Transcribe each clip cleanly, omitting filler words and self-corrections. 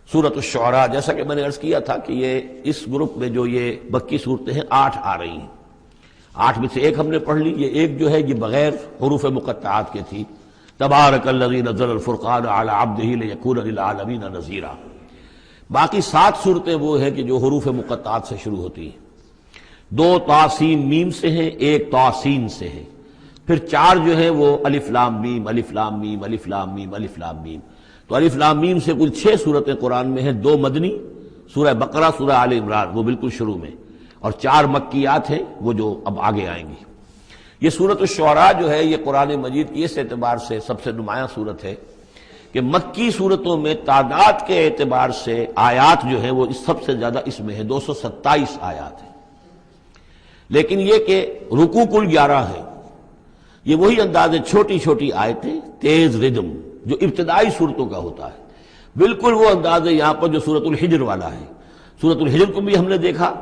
سورۃ الشعراء، جیسا کہ میں نے عرض کیا تھا کہ یہ اس گروپ میں جو یہ مکی صورتیں ہیں 8 آ رہی ہیں، 8 میں سے ایک ہم نے پڑھ لی، یہ ایک جو ہے یہ بغیر حروف مقطعات کے تھی، تبارک الذی نزل الفرقان علی عبدہ لیکون للعالمین نذیرا۔ باقی 7 صورتیں وہ ہیں کہ جو حروف مقطعات سے شروع ہوتی ہیں، 2 طا سین میم سے ہیں، 1 طا سین سے ہے، پھر 4 جو ہیں وہ الف لام میم الف لام میم الف لام میم الف لام میم۔ تو الف لام میم سے کل 6 صورتیں قرآن میں ہیں، 2 مدنی، سورہ بقرہ، سورہ آل عمران وہ بالکل شروع میں، اور 4 مکیات ہیں وہ جو اب آگے آئیں گی۔ یہ سورۃ الشعراء جو ہے یہ قرآن مجید کی اس اعتبار سے سب سے نمایاں صورت ہے کہ مکی صورتوں میں تعداد کے اعتبار سے آیات جو ہیں وہ سب سے زیادہ اس میں ہیں، 227 آیات ہیں، لیکن یہ کہ رکوع کل 11 ہے۔ یہ وہی انداز ہے، چھوٹی چھوٹی آیتیں، تیز ردم جو ابتدائی صورتوں کا ہوتا ہے، بالکل وہ انداز ہے یہاں پر جو سورۃ الحجر والا ہے۔ سورۃ الحجر کو بھی ہم نے دیکھا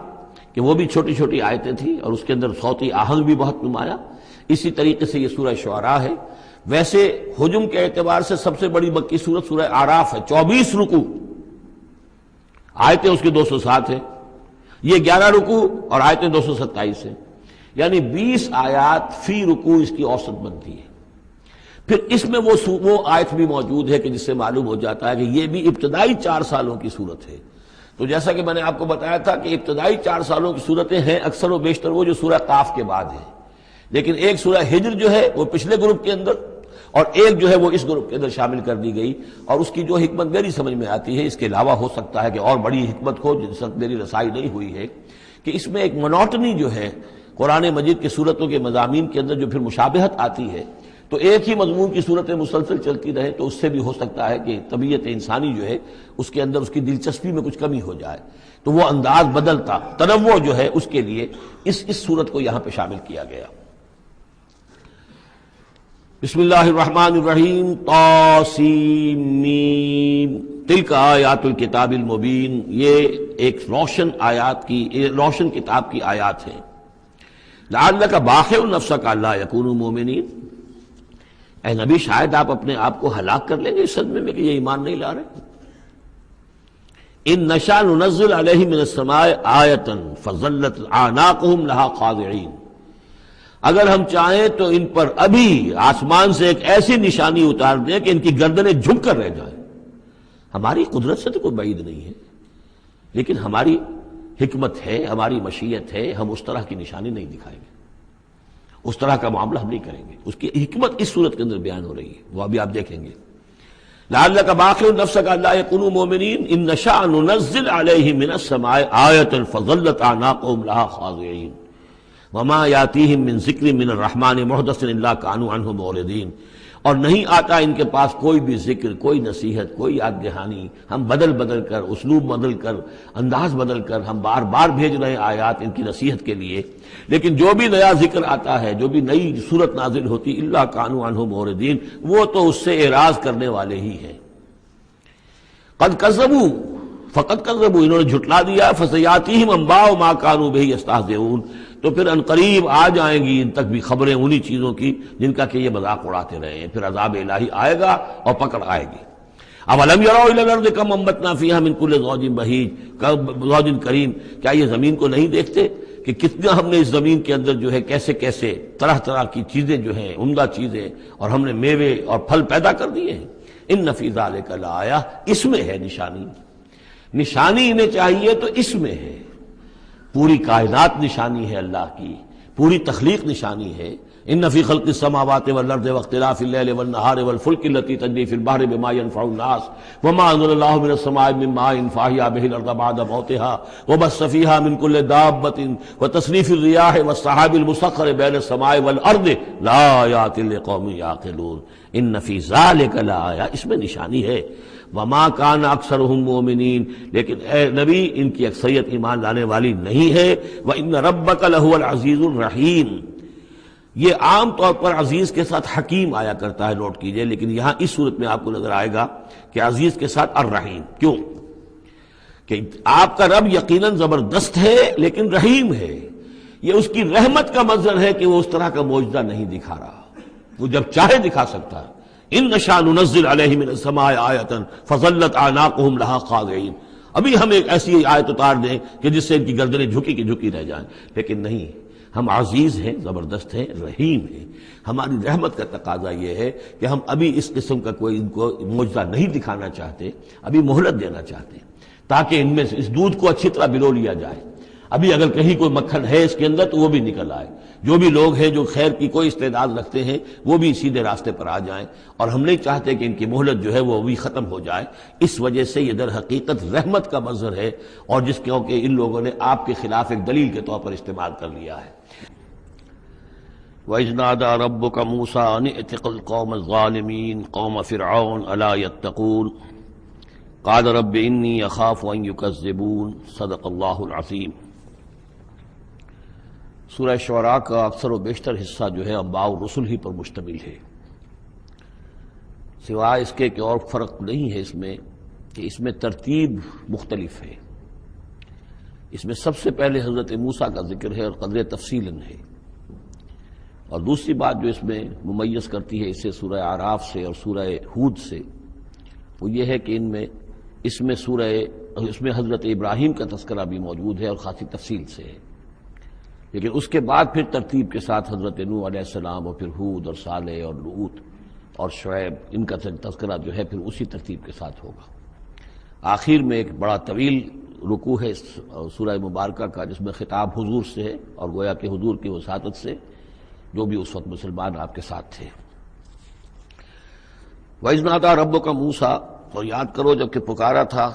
کہ وہ بھی چھوٹی چھوٹی آیتیں تھیں اور اس کے اندر صوتی آہنگ بھی بہت نمایاں، اسی طریقے سے یہ سورہ شعراء ہے۔ ویسے حجم کے اعتبار سے سب سے بڑی مکی سورت سورہ اعراف ہے، 24 رکوع، آیتیں اس کی 207 ہیں، یہ 11 رکوع اور آیتیں 227 ہیں، یعنی 20 آیات فی رکوع اس کی اوسط بنتی ہے۔ پھر اس میں وہ آیت بھی موجود ہے کہ جس سے معلوم ہو جاتا ہے کہ یہ بھی ابتدائی 4 سالوں کی صورت ہے۔ تو جیسا کہ میں نے آپ کو بتایا تھا کہ ابتدائی 4 سالوں کی صورتیں ہیں اکثر و بیشتر وہ جو سورہ قاف کے بعد ہے، لیکن ایک سورہ ہجر جو ہے وہ پچھلے گروپ کے اندر اور ایک جو ہے وہ اس گروپ کے اندر شامل کر دی گئی، اور اس کی جو حکمت میری سمجھ میں آتی ہے، اس کے علاوہ ہو سکتا ہے کہ اور بڑی حکمت ہو جس وقت میری رسائی نہیں ہوئی ہے، کہ اس میں ایک منوٹنی جو ہے قرآن مجید کی صورتوں کے مضامین کے اندر جو پھر مشابہت آتی ہے، تو ایک ہی مضمون کی صورتیں مسلسل چلتی رہے تو اس سے بھی ہو سکتا ہے کہ طبیعت انسانی جو ہے اس کے اندر اس کی دلچسپی میں کچھ کمی ہو جائے، تو وہ انداز بدلتا، تنوع جو ہے اس کے لیے اس صورت کو یہاں پہ شامل کیا گیا۔ بسم اللہ الرحمن الرحیم، طاسیم میم، تلک آیات الکتاب المبین، یہ ایک روشن کتاب کی آیات ہیں۔ لعلک باخع نفسک الا یکونوا مؤمنین، اے نبی شاید آپ اپنے آپ کو ہلاک کر لیں گے اس صدمے میں کہ یہ ایمان نہیں لا رہے۔ ان نشاء ننزل علیہم من السماء آیۃ فظلت اعناقهم لها خاضعین، اگر ہم چاہیں تو ان پر ابھی آسمان سے ایک ایسی نشانی اتار دیں کہ ان کی گردنیں جھک کر رہ جائیں۔ ہماری قدرت سے تو کوئی بعید نہیں ہے، لیکن ہماری حکمت ہے، ہماری مشیت ہے، ہم اس طرح کی نشانی نہیں دکھائیں گے، اس طرح کا معاملہ ہم نہیں کریں گے۔ اس کی حکمت اس صورت کے اندر بیان ہو رہی ہے، وہ ابھی آپ دیکھیں گے۔ لعلک باخع نفسک الا یکونوا مؤمنین ان نشاء ننزل علیہم من السماء آیۃ فظلت اعناقهم لها خاضعین وما یاتیہم من ذکر من الرحمن محدث الا کانوا عنہ معرضین، اور نہیں آتا ان کے پاس کوئی بھی ذکر، کوئی نصیحت، کوئی یاد دہانی، ہم بدل بدل کر، اسلوب بدل کر، انداز بدل کر ہم بار بار بھیج رہے ہیں آیات ان کی نصیحت کے لیے، لیکن جو بھی نیا ذکر آتا ہے، جو بھی نئی صورت نازل ہوتی، الا کانوا عنہ معرضین، وہ تو اس سے اعراض کرنے والے ہی ہیں۔ قد کذبوا، فقد کذبوا، انہوں نے جھٹلا دیا، فسیاتیہم انباء ما کانوا بہ یستہزئون، تو پھر انقریب آ جائیں گی ان تک بھی خبریں انہی چیزوں کی جن کا کہ یہ مذاق اڑاتے رہے ہیں، پھر عذاب الہی آئے گا اور پکڑ آئے گی۔ اولم یروا الی الارض کم انبتنا فیہا من کل زوج بہیج زوج کریم، کیا یہ زمین کو نہیں دیکھتے کہ کتنا ہم نے اس زمین کے اندر جو ہے کیسے کیسے طرح طرح کی چیزیں جو ہیں، عمدہ چیزیں، اور ہم نے میوے اور پھل پیدا کر دیے ہیں۔ ان فی ذلک لآیہ، اس میں ہے نشانی، نشانی انہیں چاہیے تو اس میں ہے، پوری کائنات نشانی ہے اللہ کی، پوری تخلیق نشانی ہے۔ ان فی خلق السماوات والارض واختلاف اللیل والنہار والفلک التی تجری فی البحر بما ينفع الناس وما انزل اللہ من السماء من ماء فاحیا بہ الارض بعد موتها وبث فیہا من کل دابۃ وتصریف الریاح والسحاب المسخر بین السماء والارض لآیات لقوم یعقلون۔ ان فی ذلک لآیہ، اس میں نشانی ہے۔ وما کان اکثرهم مؤمنین، لیکن اے نبی ان کی اکثریت ایمان لانے والی نہیں ہے۔ وان ربک لہو العزیز الرحیم، یہ عام طور پر عزیز کے ساتھ حکیم آیا کرتا ہے، نوٹ کیجئے، لیکن یہاں اس صورت میں آپ کو نظر آئے گا کہ عزیز کے ساتھ الرحیم۔ کیوں؟ کہ آپ کا رب یقیناً زبردست ہے لیکن رحیم ہے، یہ اس کی رحمت کا منظر ہے کہ وہ اس طرح کا معجزہ نہیں دکھا رہا، وہ جب چاہے دکھا سکتا ہے۔ ان نشاء ننزل علیہم من السماء آیۃ فظلت اعناقهم لها خاضعین، ابھی ہم ایک ایسی آیت اتار دیں کہ جس سے ان کی گردنیں جھکی کی جھکی رہ جائیں، لیکن نہیں، ہم عزیز ہیں، زبردست ہیں، رحیم ہیں، ہماری رحمت کا تقاضا یہ ہے کہ ہم ابھی اس قسم کا کوئی ان کو معجزہ نہیں دکھانا چاہتے، ابھی مہلت دینا چاہتے ہیں تاکہ ان میں سے اس دودھ کو اچھی طرح بلو لیا جائے، ابھی اگر کہیں کوئی مکھن ہے اس کے اندر تو وہ بھی نکل آئے، جو بھی لوگ ہیں جو خیر کی کوئی استعداد رکھتے ہیں وہ بھی سیدھے راستے پر آ جائیں، اور ہم نہیں چاہتے کہ ان کی مہلت جو ہے وہ بھی ختم ہو جائے۔ اس وجہ سے یہ در حقیقت رحمت کا مظہر ہے، اور جس کیونکہ ان لوگوں نے آپ کے خلاف ایک دلیل کے طور پر استعمال کر لیا ہے۔ وَإِذْ نَادَىٰ رَبُّكَ مُوسَىٰ أَنِ ائْتِ الْقَوْمَ الظَّالِمِينَ قَوْمَ فِرْعَوْنَ أَلَا يَتَّقُونَ قَالَ رَبِّ إِنِّي أَخَافُ أَن يُكَذِّبُونَ صدق اللہ العظیم۔ سورہ شعراء کا اکثر و بیشتر حصہ جو ہے انباء الرسل ہی پر مشتمل ہے، سوائے اس کے کہ اور فرق نہیں ہے اس میں کہ اس میں ترتیب مختلف ہے۔ اس میں سب سے پہلے حضرت موسیٰ کا ذکر ہے اور قدر تفصیلاً ہے، اور دوسری بات جو اس میں ممیز کرتی ہے اسے سورہ اعراف سے اور سورہ ہود سے، وہ یہ ہے کہ اس میں حضرت ابراہیم کا تذکرہ بھی موجود ہے اور خاصی تفصیل سے ہے، لیکن اس کے بعد پھر ترتیب کے ساتھ حضرت نوح علیہ السلام اور پھر ہود اور صالح اور لوط اور شعیب، ان کا تذکرہ جو ہے پھر اسی ترتیب کے ساتھ ہوگا۔ آخر میں ایک بڑا طویل رکوع ہے سورہ مبارکہ کا جس میں خطاب حضور سے ہے، اور گویا کہ حضور کی وساطت سے جو بھی اس وقت مسلمان آپ کے ساتھ تھے۔ وَإِذْ نَادَىٰ رَبُّكَ مُوسَىٰ، اور یاد کرو جب کہ پکارا تھا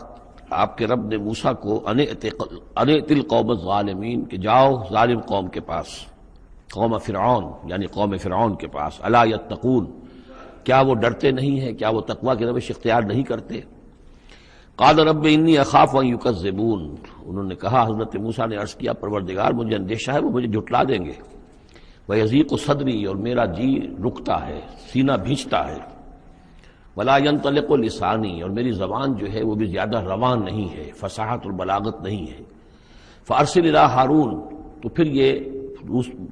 آپ کے رب نے موسیٰ کو ان ائت القوم الظالمین، کہ جاؤ ظالم قوم کے پاس، قوم فرعون یعنی قوم فرعون کے پاس، الا یتقون، کیا وہ ڈرتے نہیں ہیں، کیا وہ تقوی کی روش اختیار نہیں کرتے؟ قال رب انی اخاف ان یکذبون، انہوں نے کہا، حضرت موسیٰ نے عرض کیا پروردگار مجھے اندیشہ ہے وہ مجھے جھٹلا دیں گے، ویضیق صدری، اور میرا جی رکتا ہے، سینہ بھینچتا ہے، ولا ينطلق لسانی، اور میری زبان جو ہے وہ بھی زیادہ روان نہیں ہے، فصاحت اور بلاغت نہیں ہے، فارسل الی ہارون، تو پھر یہ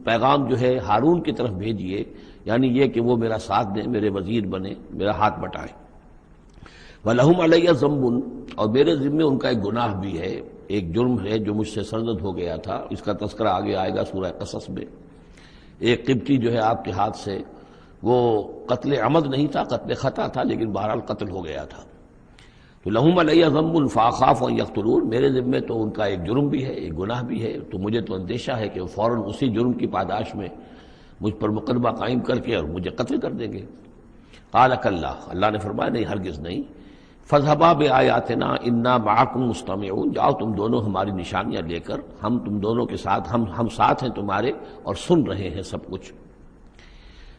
پیغام جو ہے ہارون کی طرف بھیجیے، یعنی یہ کہ وہ میرا ساتھ دیں، میرے وزیر بنے، میرا ہاتھ بٹائیں۔ وَلَهُمْ عَلَيَّ ذَنْبٌ، اور میرے ذمے ان کا ایک گناہ بھی ہے، ایک جرم ہے جو مجھ سے سرزد ہو گیا تھا، اس کا تذکرہ آگے آئے گا سورہ قصص میں۔ ایک قبطی جو ہے آپ کے ہاتھ سے، وہ قتل عمد نہیں تھا، قتل خطا تھا، لیکن بہرحال قتل ہو گیا تھا۔ تو لہم علیہ ذنب فاخاف ان یقتلون، میرے ذمے تو ان کا ایک جرم بھی ہے، ایک گناہ بھی ہے، تو مجھے تو اندیشہ ہے کہ وہ فوراً اسی جرم کی پاداش میں مجھ پر مقدمہ قائم کر کے اور مجھے قتل کر دیں گے۔ قال کلا، اللہ نے فرمایا نہیں، ہرگز نہیں، فاذهبا بآیاتنا انا معکم مستمعون، جاؤ تم دونوں ہماری نشانیاں لے کر، ہم تم دونوں کے ساتھ، ہم ساتھ ہیں تمہارے اور سن رہے ہیں سب کچھ۔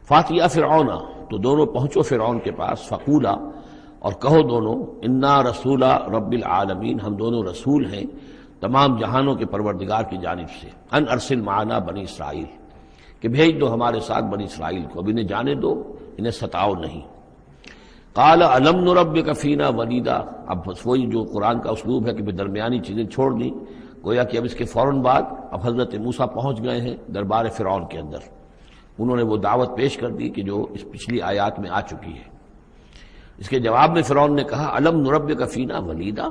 فاتیا فرعون، تو دونوں پہنچو فرعون کے پاس، فقولا، اور کہو دونوں، انا رسول رب العالمین، ہم دونوں رسول ہیں تمام جہانوں کے پروردگار کی جانب سے، ان ارسل معنا بنی اسرائیل، کہ بھیج دو ہمارے ساتھ بنی اسرائیل کو، اب انہیں جانے دو، انہیں ستاؤ نہیں۔ قال الم نربک فینا ولیدا، اب وہی جو قرآن کا اسلوب ہے کہ درمیانی چیزیں چھوڑ دیں، گویا کہ اب اس کے فوراً بعد اب حضرت موسیٰ پہنچ گئے ہیں دربار فرعون کے اندر، انہوں نے وہ دعوت پیش کر دی کہ جو اس پچھلی آیات میں آ چکی ہے۔ اس کے جواب میں فرعون نے کہا الم نربک فینا ولیدا،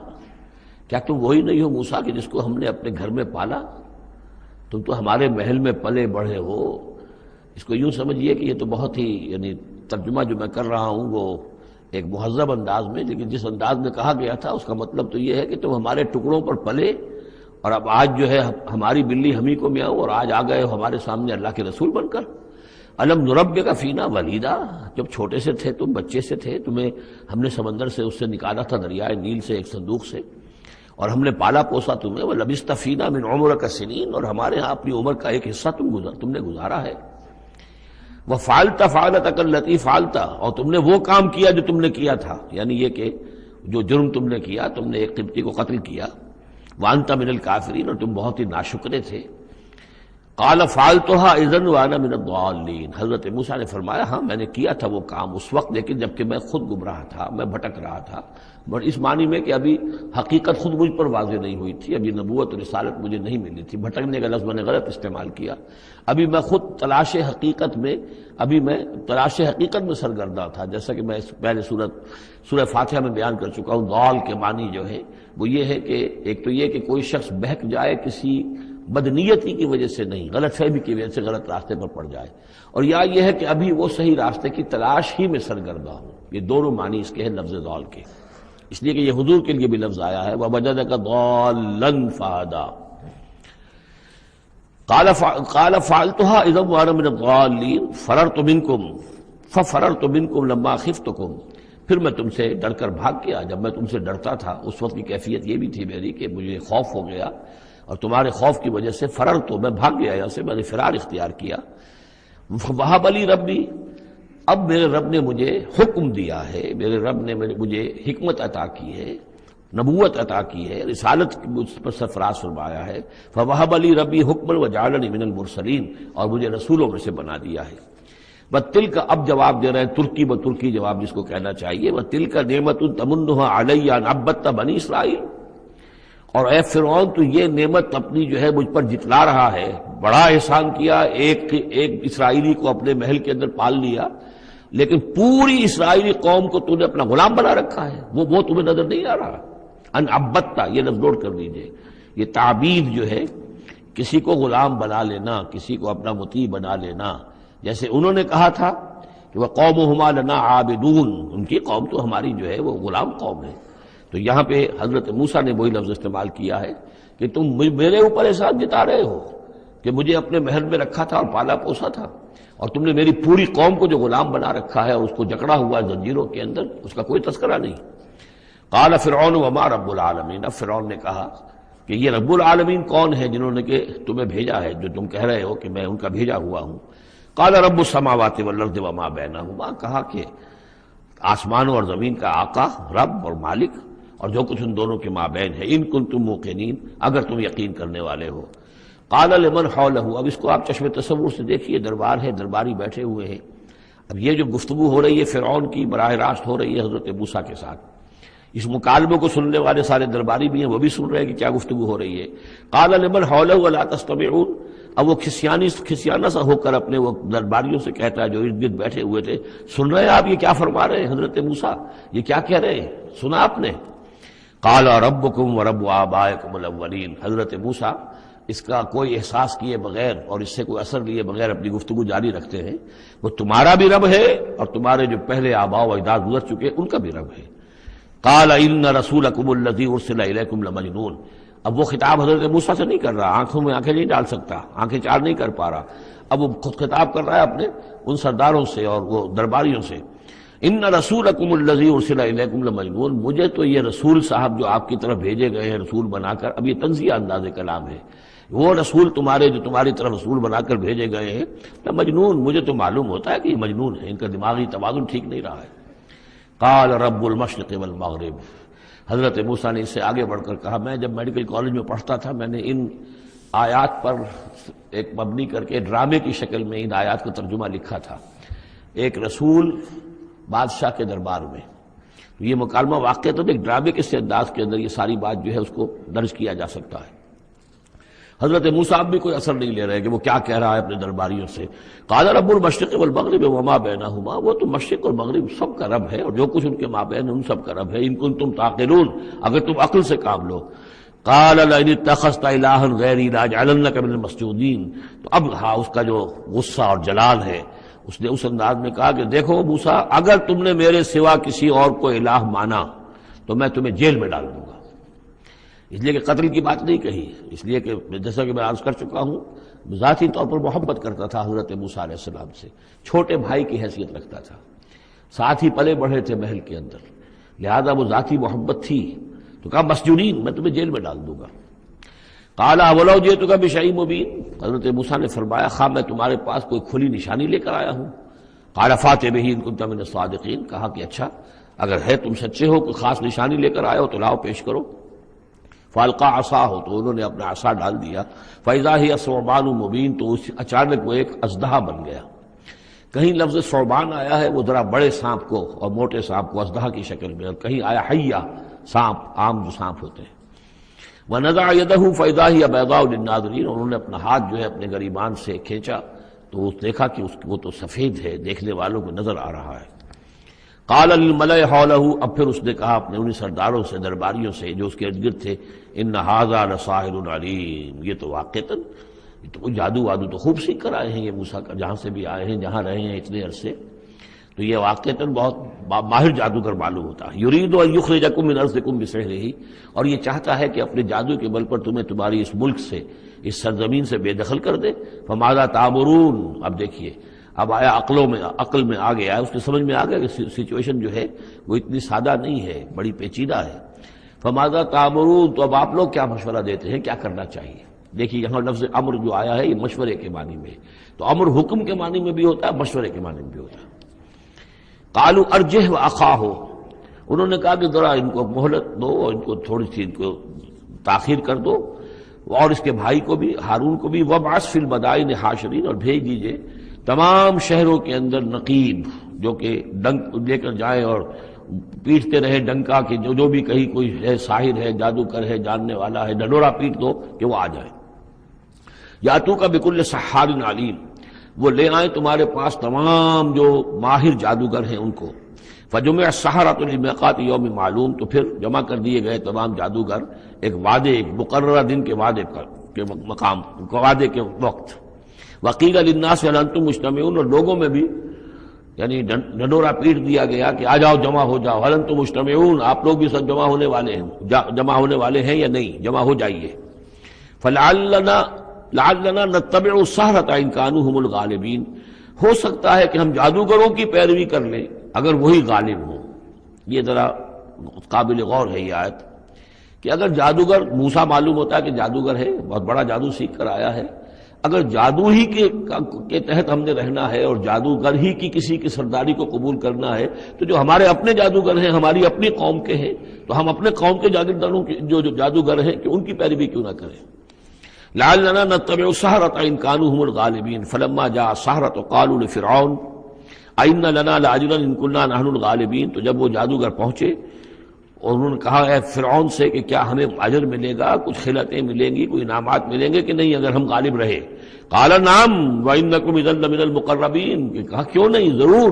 کیا تم وہی نہیں ہو موسیٰ کہ جس کو ہم نے اپنے گھر میں پالا؟ تم تو ہمارے محل میں پلے بڑھے ہو۔ اس کو یوں سمجھیے کہ یہ تو بہت ہی، یعنی ترجمہ جو میں کر رہا ہوں وہ ایک مہذب انداز میں، لیکن جس انداز میں کہا گیا تھا اس کا مطلب تو یہ ہے کہ تم ہمارے ٹکڑوں پر پلے، اور اب آج جو ہے ہماری بلی ہم ہی کو میاؤں، اور آج آ گئے ہو ہمارے سامنے اللہ کے رسول بن کر۔ الم نربک فینا ولیدا، جب چھوٹے سے تھے تم، بچے سے تھے، تمہیں ہم نے سمندر سے اس سے نکالا تھا، دریائے نیل سے، ایک صندوق سے، اور ہم نے پالا پوسا تمہیں، وَلَبِثْتَ فِينَا مِنْ عُمُرِكَ سِنِينَ، اور ہمارے ہاں اپنی عمر کا ایک حصہ تم نے گزارا ہے۔ وَفَعَلْتَ فَعَلَتَكَ الَّتِي فَعَلْتَ، اور تم نے وہ کام کیا جو تم نے کیا تھا، یعنی یہ کہ جو جرم تم نے کیا، تم نے ایک قبطی کو قتل کیا، وَأَنْتَ مِنَ الْكَافِرِينَ، اور تم بہت ہی ناشکرے تھے۔ قال فعلتها اذا وانا من الضالین، حضرت موسیٰ نے فرمایا ہاں میں نے کیا تھا وہ کام اس وقت، لیکن جبکہ میں خود گمراہ تھا، میں بھٹک رہا تھا، اور اس معنی میں کہ ابھی حقیقت خود مجھ پر واضح نہیں ہوئی تھی، ابھی نبوت اور رسالت مجھے نہیں ملی تھی، بھٹکنے کا لفظ میں نے غلط استعمال کیا، ابھی میں خود تلاش حقیقت میں سرگرداں تھا، جیسا کہ میں پہلے سورہ فاتحہ میں بیان کر چکا ہوں۔ ضال کے معنی جو ہے وہ یہ ہے کہ ایک تو یہ کہ کوئی شخص بہک جائے کسی بدنیتی کی وجہ سے نہیں، غلط فہمی کی وجہ سے غلط راستے پر پڑ جائے، اور یا یہ ہے کہ ابھی وہ صحیح راستے کی تلاش ہی میں سرگرداں ہوں۔ یہ دونوں معنی اس کے ہیں لفظ ضال کے، اس لیے کہ یہ حضور کے لیے بھی لفظ آیا ہے وَوَجَدَكَ ضَالًّا فَهَدَىٰ۔ قال فعلتها اذا وانا من الضالین ففررت منکم لما خفتکم، پھر میں تم سے ڈر کر بھاگ گیا جب میں تم سے ڈرتا تھا، اس وقت کی کیفیت یہ بھی تھی میری کہ مجھے خوف ہو گیا، اور تمہارے خوف کی وجہ سے میں بھاگ گیا، یہاں سے میں نے فرار اختیار کیا۔ وہب لی ربی، اب میرے رب نے مجھے حکم دیا ہے، میرے رب نے مجھے حکمت عطا کی ہے، نبوت عطا کی ہے، رسالت پر سرفراز فرمایا ہے۔ فوہب لی ربی حکما وجعلنی من المرسلین، اور مجھے رسولوں میں سے بنا دیا ہے۔ وَتِلْكَ، اب جواب دے رہے ہیں ترکی جواب جس کو کہنا چاہیے، وَتِلْكَ نعمت تمنها علی ان عبدت بنی اسرائیل، اور اے فرعون تو یہ نعمت اپنی جو ہے مجھ پر جتلا رہا ہے، بڑا احسان کیا، ایک اسرائیلی کو اپنے محل کے اندر پال لیا، لیکن پوری اسرائیلی قوم کو تو نے اپنا غلام بنا رکھا ہے، وہ تمہیں نظر نہیں آ رہا۔ ان عبدت، یہ لفظ نوٹ کر لیجئے، یہ تعبید جو ہے کسی کو غلام بنا لینا، کسی کو اپنا مطیع بنا لینا، جیسے انہوں نے کہا تھا کہ وہ قومہما لنا عابدون، ان کی قوم تو ہماری جو ہے وہ غلام قوم ہے، تو یہاں پہ حضرت موسیٰ نے وہی لفظ استعمال کیا ہے کہ تم میرے اوپر احسان جتا رہے ہو کہ مجھے اپنے محل میں رکھا تھا اور پالا پوسا تھا، اور تم نے میری پوری قوم کو جو غلام بنا رکھا ہے اور اس کو جکڑا ہوا ہے زنجیروں کے اندر، اس کا کوئی تذکرہ نہیں۔ قال فرعون وما رب العالمین، اب فرعون نے کہا کہ یہ رب العالمین کون ہے جنہوں نے کہ تمہیں بھیجا ہے، جو تم کہہ رہے ہو کہ میں ان کا بھیجا ہوا ہوں۔ قال رب السماوات والارض وما بینہما، کہا کہ آسمانوں اور زمین کا آقا، رب اور مالک، اور جو کچھ ان دونوں کے مابین ہے، ان کنتم موقنین، اگر تم یقین کرنے والے ہو۔ قال لمن حولہ، اب اس کو آپ چشم تصور سے دیکھیے، دربار ہے، درباری بیٹھے ہوئے ہیں، اب یہ جو گفتگو ہو رہی ہے فرعون کی براہ راست ہو رہی ہے حضرت موسیٰ کے ساتھ، اس مکالمے کو سننے والے سارے درباری بھی ہیں، وہ بھی سن رہے ہیں کہ کیا گفتگو ہو رہی ہے۔ قال لمن حولہ الا تستمعون، اب وہ کھسیانہ سا ہو کر اپنے وہ درباریوں سے کہتا ہے جو ارد گرد بیٹھے ہوئے تھے، سن رہے ہیں آپ یہ کیا فرما رہے ہیں حضرت موسیٰ، یہ کیا کہہ رہے ہیں، سنا آپ نے؟ قال ربکم ورب آبائکم الاولین، حضرت موسیٰ اس کا کوئی احساس کیے بغیر اور اس سے کوئی اثر لیے بغیر اپنی گفتگو جاری رکھتے ہیں، وہ تمہارا بھی رب ہے اور تمہارے جو پہلے آباء و اجداد گزر چکے ان کا بھی رب ہے۔ قال ان رسولکم الذی ارسل الیکم لمجنون، اب وہ خطاب حضرت موسیٰ سے نہیں کر رہا، آنکھوں میں آنکھیں نہیں ڈال سکتا، آنکھیں چار نہیں کر پا رہا، اب وہ خود خطاب کر رہا ہے اپنے ان سرداروں سے اور وہ درباریوں سے۔ ان رسولکم الذی ارسل الیکم لمجنون، مجھے تو یہ رسول صاحب جو آپ کی طرف بھیجے گئے ہیں رسول بنا کر، اب یہ تنزیہ انداز کلام ہے، وہ رسول جو تمہاری طرف رسول بنا کر بھیجے گئے ہیں، میں مجنون، مجھے تو معلوم ہوتا ہے کہ یہ مجنون ہے، ان کا دماغی توازن ٹھیک نہیں رہا ہے۔ قال رب المشرق والمغرب، حضرت موسیٰ نے اس سے آگے بڑھ کر کہا، میں جب میڈیکل کالج میں پڑھتا تھا میں نے ان آیات پر ایک مبنی کر کے ڈرامے کی شکل میں ان آیات کا ترجمہ لکھا تھا، ایک رسول بادشاہ کے دربار میں، یہ مکالمہ واقع تو ایک ڈرامے کے سے انداز کے اندر یہ ساری بات جو ہے اس کو درج کیا جا سکتا ہے۔ حضرت موسیٰ بھی کوئی اثر نہیں لے رہے کہ وہ کیا کہہ رہا ہے اپنے درباریوں سے۔ قال رب المشرق والمغرب وما بینہما، وہ تو مشرق اور مغرب سب کا رب ہے اور جو کچھ ان کے مابین ان سب کا رب ہے، ان کنتم تعقلون، اگر تم عقل سے کام لو۔ قال لئن اتخذت الہا غیری لاجعلنک من المسجونین، تو اب ہاں اس کا جو غصہ اور جلال ہے، اس نے اس انداز میں کہا کہ دیکھو موسیٰ، اگر تم نے میرے سوا کسی اور کو الہ مانا تو میں تمہیں جیل میں ڈال دوں گا۔ اس لیے کہ قتل کی بات نہیں کہی، اس لیے کہ جیسا کہ میں عرض کر چکا ہوں ذاتی طور پر محبت کرتا تھا حضرت موسیٰ علیہ السلام سے، چھوٹے بھائی کی حیثیت رکھتا تھا، ساتھ ہی پلے بڑھے تھے محل کے اندر، لہذا وہ ذاتی محبت تھی، تو کہا مسجونین، میں تمہیں جیل میں ڈال دوں گا۔ قال اولو جئتک بشیء مبین، حضرت موسیٰ نے فرمایا خواہ میں تمہارے پاس کوئی کھلی نشانی لے کر آیا ہوں۔ قال فاتح بہ ان کنت من الصادقین، کہا کہ اچھا اگر ہے تم سچے ہو، کوئی خاص نشانی لے کر آئے ہو تو لاؤ پیش کرو۔ فالقا عصاہ، تو انہوں نے اپنا عصا ڈال دیا، فاذا ہی ثعبان مبین، تو اچانک وہ ایک اژدہا بن گیا۔ کہیں لفظ ثعبان آیا ہے وہ ذرا بڑے سانپ کو اور موٹے سانپ کو اژدہا کی شکل میں، اور کہیں آیا حیہ، سانپ، عام جو سانپ ہوتے ہیں۔ وَنَزَعَ يَدَهُ فَإِذَا هِيَ بَيْضَاءُ لِلنَّاظِرِينَ، انہوں نے اپنا ہاتھ جو ہے اپنے گریبان سے کھینچا تو دیکھا کہ وہ تو سفید ہے، دیکھنے والوں کو نظر آ رہا ہے۔ قَالَ لِلْمَلَإِ حَوْلَهُ، اب پھر اس نے کہا اپنے انہی سرداروں سے، درباریوں سے جو اس کے ارد گرد تھے، إِنَّ هَذَا لَسَاحِرٌ عَلِيمٌ، یہ تو واقعتاً تو جادو وادو تو خوب سیکھ کر آئے ہیں یہ موسیٰ کا، جہاں سے بھی آئے ہیں، جہاں رہے ہیں اتنے عرصے، تو یہ واقعتاً بہت ماہر جادوگر معلوم ہوتا ہے۔ یرید ان یخرجکم من ارضکم بسحرہ، اور یہ چاہتا ہے کہ اپنے جادو کے بل پر تمہیں تمہاری اس ملک سے، اس سرزمین سے بے دخل کر دے۔ فماذا تأمرون، اب دیکھیے اب آیا عقل میں آ گیا، اس کی سمجھ میں آ گیا کہ سچویشن جو ہے وہ اتنی سادہ نہیں ہے، بڑی پیچیدہ ہے۔ فماذا تأمرون، تو اب آپ لوگ کیا مشورہ دیتے ہیں، کیا کرنا چاہیے؟ دیکھیے یہاں لفظ امر جو آیا ہے یہ مشورے کے معنی میں، تو امر حکم کے معنی میں بھی ہوتا ہے، مشورے کے معنی میں بھی ہوتا ہے۔ قالوا ارجہ واخاہ، انہوں نے کہا کہ ذرا ان کو مہلت دو اور ان کو تھوڑی سی ان کو تاخیر کر دو، اور اس کے بھائی کو بھی، ہارون کو بھی، وابعث فی المدائن حاشرین، اور بھیج دیجئے تمام شہروں کے اندر نقیب، جو کہ ڈنک لے کر جائیں اور پیٹتے رہے ڈنکا کہ جو بھی کہیں کوئی ہے، ساحر ہے، جادوگر ہے، جاننے والا ہے، ڈنڈورا پیٹ دو کہ وہ آ جائے۔ یاتوک بکل سحار علیم، وہ لے آئیں تمہارے پاس تمام جو ماہر جادوگر ہیں ان کو۔ فجمع السحرۃ لمیقات یوم معلوم، تو پھر جمع کر دیے گئے تمام جادوگر ایک وعدے، ایک مقررہ دن کے وعدے کے مقام، وعدے کے وقت۔ وقیل للناس هل انتم مجتمعون، اور لوگوں میں بھی یعنی ڈنڈورا پیٹ دیا گیا کہ آ جاؤ، جمع ہو جاؤ، هل انتم مجتمعون، آپ لوگ بھی سب جمع ہونے والے ہیں یا نہیں، جمع ہو جائیے۔ لعلنا نتبع السحرۃ ان كانوا هم الغالبین، ہو سکتا ہے کہ ہم جادوگروں کی پیروی کر لیں اگر وہی غالب ہوں۔ یہ ذرا قابل غور ہے یہ آیت کہ اگر جادوگر، موسیٰ معلوم ہوتا ہے کہ جادوگر ہے، بہت بڑا جادو سیکھ کر آیا ہے، اگر جادو ہی کے تحت ہم نے رہنا ہے اور جادوگر ہی کی کسی کی سرداری کو قبول کرنا ہے، تو جو ہمارے اپنے جادوگر ہیں، ہماری اپنی قوم کے ہیں، تو ہم اپنے قوم کے جاگیرداروں جو جادوگر ہیں کہ ان کی پیروی کیوں نہ کریں۔ لعلنا نتبع السحرۃ ان كانوا هم الغالبین فلما جاء السحرۃ قالوا لفرعون ائن لنا لاجرا ان كنا نحن الغالبین، تو جب وہ جادوگر پہنچے اور انہوں نے کہا اے فرعون سے کہ کیا ہمیں اجر ملے گا، کچھ خلعتیں ملیں گی، کوئی انعامات ملیں گے کہ نہیں اگر ہم غالب رہے؟ قال نعم وانکم اذا لمن المقربین، کہ کہا کیوں نہیں، ضرور،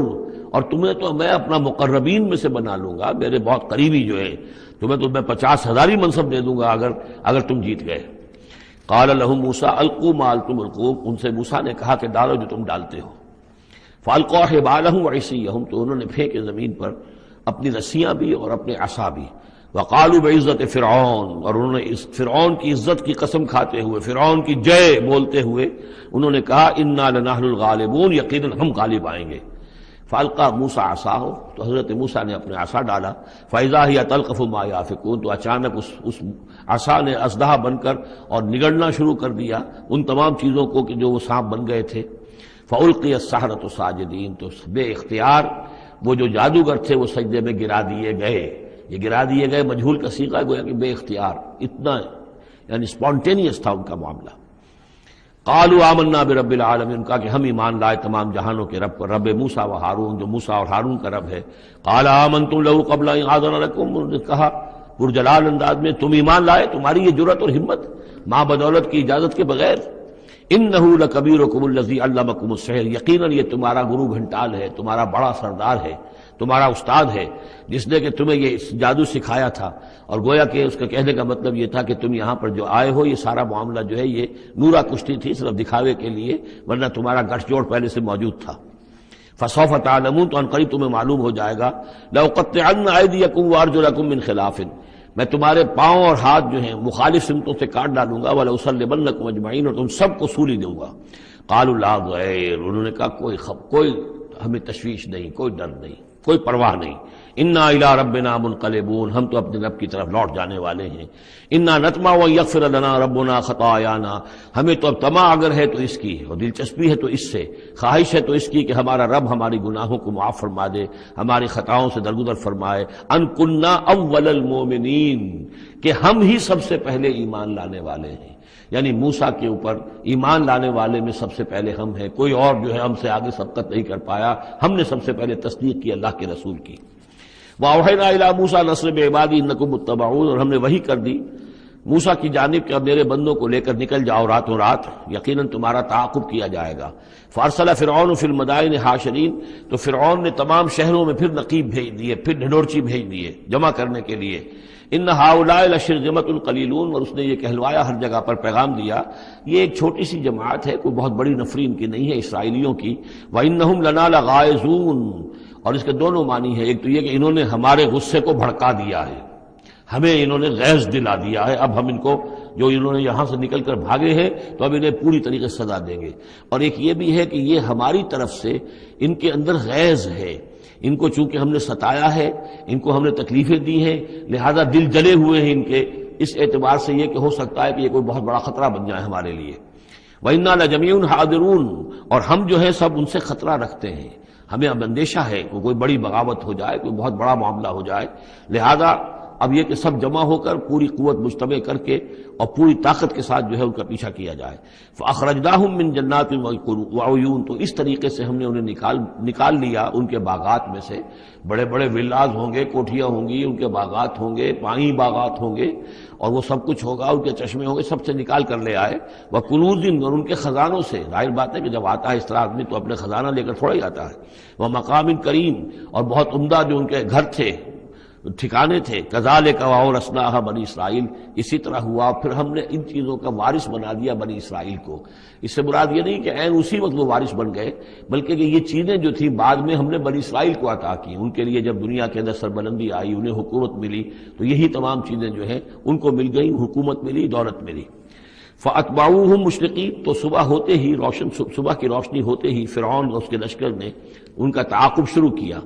اور تمہیں تو میں اپنا مقربین میں سے بنا لوں گا، میرے بہت قریبی جو ہیں، تمہیں تو میں 50,000 منصب دے دوں گا اگر تم جیت گئے۔ قال لهم موسیٰ القوا ما انتم ملقون، ان سے موسیٰ نے کہا کہ ڈالو جو تم ڈالتے ہو۔ فالقوا حبالهم وعصیهم، تو انہوں نے پھینکے زمین پر اپنی رسیاں بھی اور اپنے عصا بھی۔ وقالوا بعزت فرعون، اور انہوں نے اس فرعون کی عزت کی قسم کھاتے ہوئے، فرعون کی جے بولتے ہوئے انہوں نے کہا انا لنحن الغالبون، یقیناً ہم غالب آئیں گے۔ فالقا موسیٰ عصاہ، تو حضرت موسیٰ نے اپنے عصا ڈالا، فاذا ہی تلقف ما یافکون، تو اچانک اس عصا نے اژدہا بن کر اور نگڑنا شروع کر دیا ان تمام چیزوں کو کہ جو وہ سانپ بن گئے تھے۔ فالقی السحرۃ ساجدین، تو بے اختیار وہ جو جادوگر تھے وہ سجدے میں گرا دیے گئے۔ یہ گرا دیے گئے مجہول کا صیغہ ہے، گویا کہ بے اختیار، اتنا یعنی اسپونٹینیس تھا ان کا معاملہ۔ قالوا آمنا برب العالمین، کہا کہ ہم ایمان لائے تمام جہانوں کے رب پر، رب موسیٰ و ہارون، جو موسیٰ اور ہارون کا رب ہے۔ قال آمنتم له قبل ان آذن لكم، انہوں نے کہا پرجلال انداز میں، تم ایمان لائے، تمہاری یہ جرأت اور ہمت ماں بدولت کی اجازت کے بغیر۔ انہ لکبیرکم الذی علمکم السحر، یقیناً یہ تمہارا گرو گھنٹال ہے، تمہارا بڑا سردار ہے، تمہارا استاد ہے، جس نے کہ تمہیں یہ جادو سکھایا تھا۔ اور گویا کہ اس کا کہنے کا مطلب یہ تھا کہ تم یہاں پر جو آئے ہو، یہ سارا معاملہ جو ہے یہ نورا کشتی تھی، صرف دکھاوے کے لیے، ورنہ تمہارا گٹھ جوڑ پہلے سے موجود تھا۔ فسوف تعلمون، تو عنقریب تمہیں معلوم ہو جائے گا۔ لأقطعن أيديكم وأرجلكم من خلاف، میں تمہارے پاؤں اور ہاتھ جو ہیں مخالف سمتوں سے کاٹ ڈالوں گا، وَلَأُصَلِّبَنَّكُمْ أَجْمَعِينَ، اور تم سب کو سولی دوں گا۔ قالوا لا ضير، انہوں نے کہا کوئی ہمیں تشویش نہیں، کوئی ڈر نہیں، کوئی پرواہ نہیں۔ انا الی ربنا منقلبون، ہم تو اپنے رب کی طرف لوٹ جانے والے ہیں۔ انا نطمع ان یغفر لنا ربنا خطایانا، ہمیں تو اب طمع اگر ہے تو اس کی، اور دلچسپی ہے تو اس سے، خواہش ہے تو اس کی کہ ہمارا رب ہماری گناہوں کو معاف فرما دے، ہماری خطاؤں سے درگزر فرمائے۔ ان کنا اول المؤمنین، کہ ہم ہی سب سے پہلے ایمان لانے والے ہیں، یعنی موسیٰ کے اوپر ایمان لانے والے میں سب سے پہلے ہم ہیں، کوئی اور جو ہے ہم سے آگے سبقت نہیں کر پایا، ہم نے سب سے پہلے تصدیق کی اللہ کے رسول کی۔ وَأَوْحَيْنَا إِلَىٰ مُوسَىٰ نَصْرِ بِعِبَادِي إِنَّكُمْ مُتَّبَعُونَ، اور ہم نے وحی کر دی موسیٰ کی جانب کہ اب میرے بندوں کو لے کر نکل جاؤ راتوں رات، یقیناً تمہارا تعاقب کیا جائے گا۔ فَأَرْسَلَ فِرْعَوْنُ فِي الْمَدَائِنِ حَاشِرِينَ، تو فرعون نے تمام شہروں میں پھر نقیب بھیج دیے، پھر ڈھنڈورچی بھیج دیے جمع کرنے کے لیے۔ ان ہؤلاء لشرذمۃ قلیلون، اور اس نے یہ کہلوایا ہر جگہ پر پیغام دیا یہ ایک چھوٹی سی جماعت ہے، کوئی بہت بڑی نفری ان کی نہیں ہے اسرائیلیوں کی۔ وانہم لنا لغائظون، اور اس کے دونوں معنی ہے، ایک تو یہ کہ انہوں نے ہمارے غصے کو بھڑکا دیا ہے، ہمیں انہوں نے غیظ دلا دیا ہے، اب ہم ان کو جو انہوں نے یہاں سے نکل کر بھاگے ہیں تو اب انہیں پوری طریقے سے سزا دیں گے۔ اور ایک یہ بھی ہے کہ یہ ہماری طرف سے ان کے اندر غیظ ہے، ان کو چونکہ ہم نے ستایا ہے، ان کو ہم نے تکلیفیں دی ہیں، لہذا دل جلے ہوئے ہیں ان کے، اس اعتبار سے یہ کہ ہو سکتا ہے کہ یہ کوئی بہت بڑا خطرہ بن جائے ہمارے لیے۔ وَإِنَّا لَجَمِيعٌ حَاذِرُونَ، اور ہم جو ہے سب ان سے خطرہ رکھتے ہیں، ہمیں اب اندیشہ ہے کہ کوئی بڑی بغاوت ہو جائے، کوئی بہت بڑا معاملہ ہو جائے، لہذا اب یہ کہ سب جمع ہو کر پوری قوت مجتمع کر کے اور پوری طاقت کے ساتھ جو ہے ان کا پیچھا کیا جائے۔ فَأَخْرَجْنَاهُم مِّن جَنَّاتٍ وَعُيُونٍ، تو اس طریقے سے ہم نے انہیں نکال لیا ان کے باغات میں سے، بڑے بڑے ولاز ہوں گے، کوٹھیاں ہوں گی، ان کے باغات ہوں گے، پانی باغات ہوں گے، اور وہ سب کچھ ہوگا، ان کے چشمے ہوں گے، سب سے نکال کر لے آئے۔ وَكُنُوزٍ، اور ان کے خزانوں سے، ظاہر بات ہے کہ جب آتا ہے اس طرح آدمی تو اپنے خزانہ لے کر تھوڑا ہی آتا ہے۔ وَمَقَامٍ کریم، اور بہت عمدہ جو ان کے گھر تھے، ٹھکانے تھے۔ کذالک وَأَوْرَثْنَاهَا بنی اسرائیل، اسی طرح ہوا پھر ہم نے ان چیزوں کا وارث بنا دیا بنی اسرائیل کو۔ اس سے مراد یہ نہیں کہ عین اسی وقت وہ وارث بن گئے، بلکہ کہ یہ چیزیں جو تھیں بعد میں ہم نے بنی اسرائیل کو عطا کی، ان کے لیے جب دنیا کے اندر سربلندی آئی، انہیں حکومت ملی، تو یہی تمام چیزیں جو ہیں ان کو مل گئیں، حکومت ملی، دولت ملی۔ فَأَتْبَعُوهُم مُشْرِقِينَ، تو صبح ہوتے ہی صبح کی روشنی ہوتے ہی فرعون اور اس کے لشکر نے ان کا تعاقب شروع کیا۔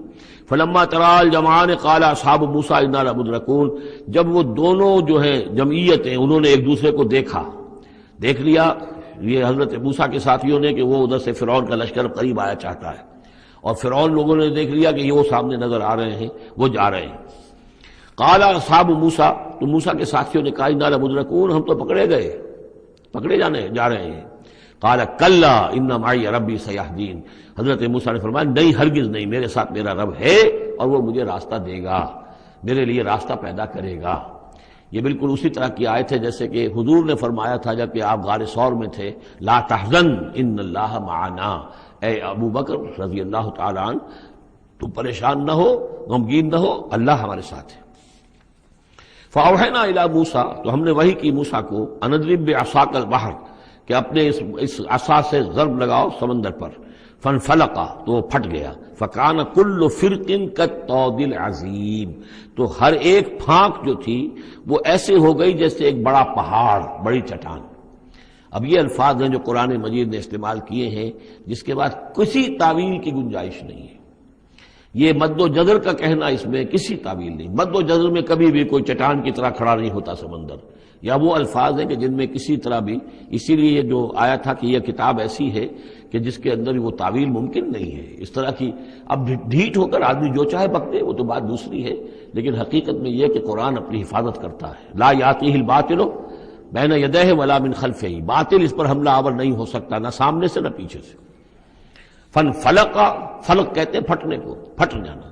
فلما ترى الجمعان قال اصحاب موسیٰ انا لمدرکون، جب وہ دونوں جو ہیں جمعیتیں انہوں نے ایک دوسرے کو دیکھ لیا، یہ حضرت موسیٰ کے ساتھیوں نے کہ وہ ادھر سے فرعون کا لشکر قریب آیا چاہتا ہے، اور فرعون لوگوں نے دیکھ لیا کہ یہ وہ سامنے نظر آ رہے ہیں، وہ جا رہے ہیں۔ قال اصحاب موسیٰ، تو موسیٰ کے ساتھیوں نے کہا انا لمدرکون، ہم تو پکڑے جا رہے ہیں۔ قال کلا ان معی ربی سیہدین، حضرت موسیٰ نے فرمایا نہیں، ہرگز نہیں، میرے ساتھ میرا رب ہے اور وہ مجھے راستہ دے گا، میرے لیے راستہ پیدا کرے گا۔ یہ بالکل اسی طرح کی آیت ہے جیسے کہ حضور نے فرمایا تھا جب کہ آپ غار ثور میں تھے، لا تحزن ان اللہ معنا، اے ابو بکر رضی اللہ تعالی عنہ تم پریشان نہ ہو، غمگین نہ ہو، اللہ ہمارے ساتھ ہے۔ فاوحینا الی موسیٰ، تو ہم نے وحی کی موسیٰ کو، ان اضرب بعصاک البحر، کہ اپنے اس عصا سے ضرب لگاؤ سمندر پر، فانفلق، تو وہ پھٹ گیا، فکان کل فرق کالطود العظیم، تو ہر ایک پھانک جو تھی وہ ایسے ہو گئی جیسے ایک بڑا پہاڑ، بڑی چٹان۔ اب یہ الفاظ ہیں جو قرآن مجید نے استعمال کیے ہیں، جس کے بعد کسی تعویل کی گنجائش نہیں ہے۔ یہ مد و جزر کا کہنا، اس میں کسی تعویل نہیں، مد و جزر میں کبھی بھی کوئی چٹان کی طرح کھڑا نہیں ہوتا سمندر، یا وہ الفاظ ہیں کہ جن میں کسی طرح بھی، اسی لیے یہ جو آیا تھا کہ یہ کتاب ایسی ہے کہ جس کے اندر وہ تعویل ممکن نہیں ہے اس طرح کی۔ اب ڈھیٹ ہو کر آدمی جو چاہے بک دے، وہ تو بات دوسری ہے، لیکن حقیقت میں یہ کہ قرآن اپنی حفاظت کرتا ہے۔ لا یاتیہ الباطل بین یدیہ ولا من خلفہ، باطل اس پر حملہ آور نہیں ہو سکتا، نہ سامنے سے نہ پیچھے سے۔ فلق، فلق کہتے ہیں پھٹنے کو، پھٹ جانا،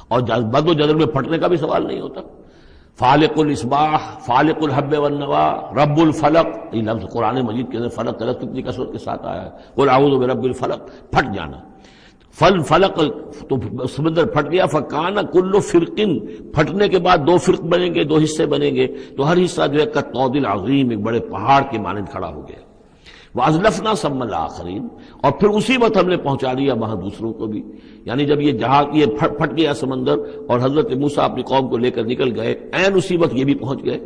اور بد و جدر میں پھٹنے کا بھی سوال نہیں ہوتا۔ فالق الاصباح، فالق الحب والنوا، رب الفلق، یہ لفظ قرآن مجید کے اندر فلق کا لفظ کتنی کثرت کے ساتھ آیا ہے، قل اعوذ برب الفلق، پھٹ جانا۔ فلق، تو سمندر پھٹ گیا، فکان کل فرق، پھٹنے کے بعد دو فرق بنیں گے، دو حصے بنیں گے، تو ہر حصہ جو ہے کالطود العظیم، ایک بڑے پہاڑ کے مانند کھڑا ہو گیا۔ وَأَزْلَفْنَا ثَمَّ الْآخَرِينَ، اور پھر اسی وقت ہم نے پہنچا دیا وہاں دوسروں کو بھی، یعنی جب یہ جہاز یہ پھٹ گیا سمندر اور حضرت موسیٰ اپنی قوم کو لے کر نکل گئے، عین اسی وقت یہ بھی پہنچ گئے،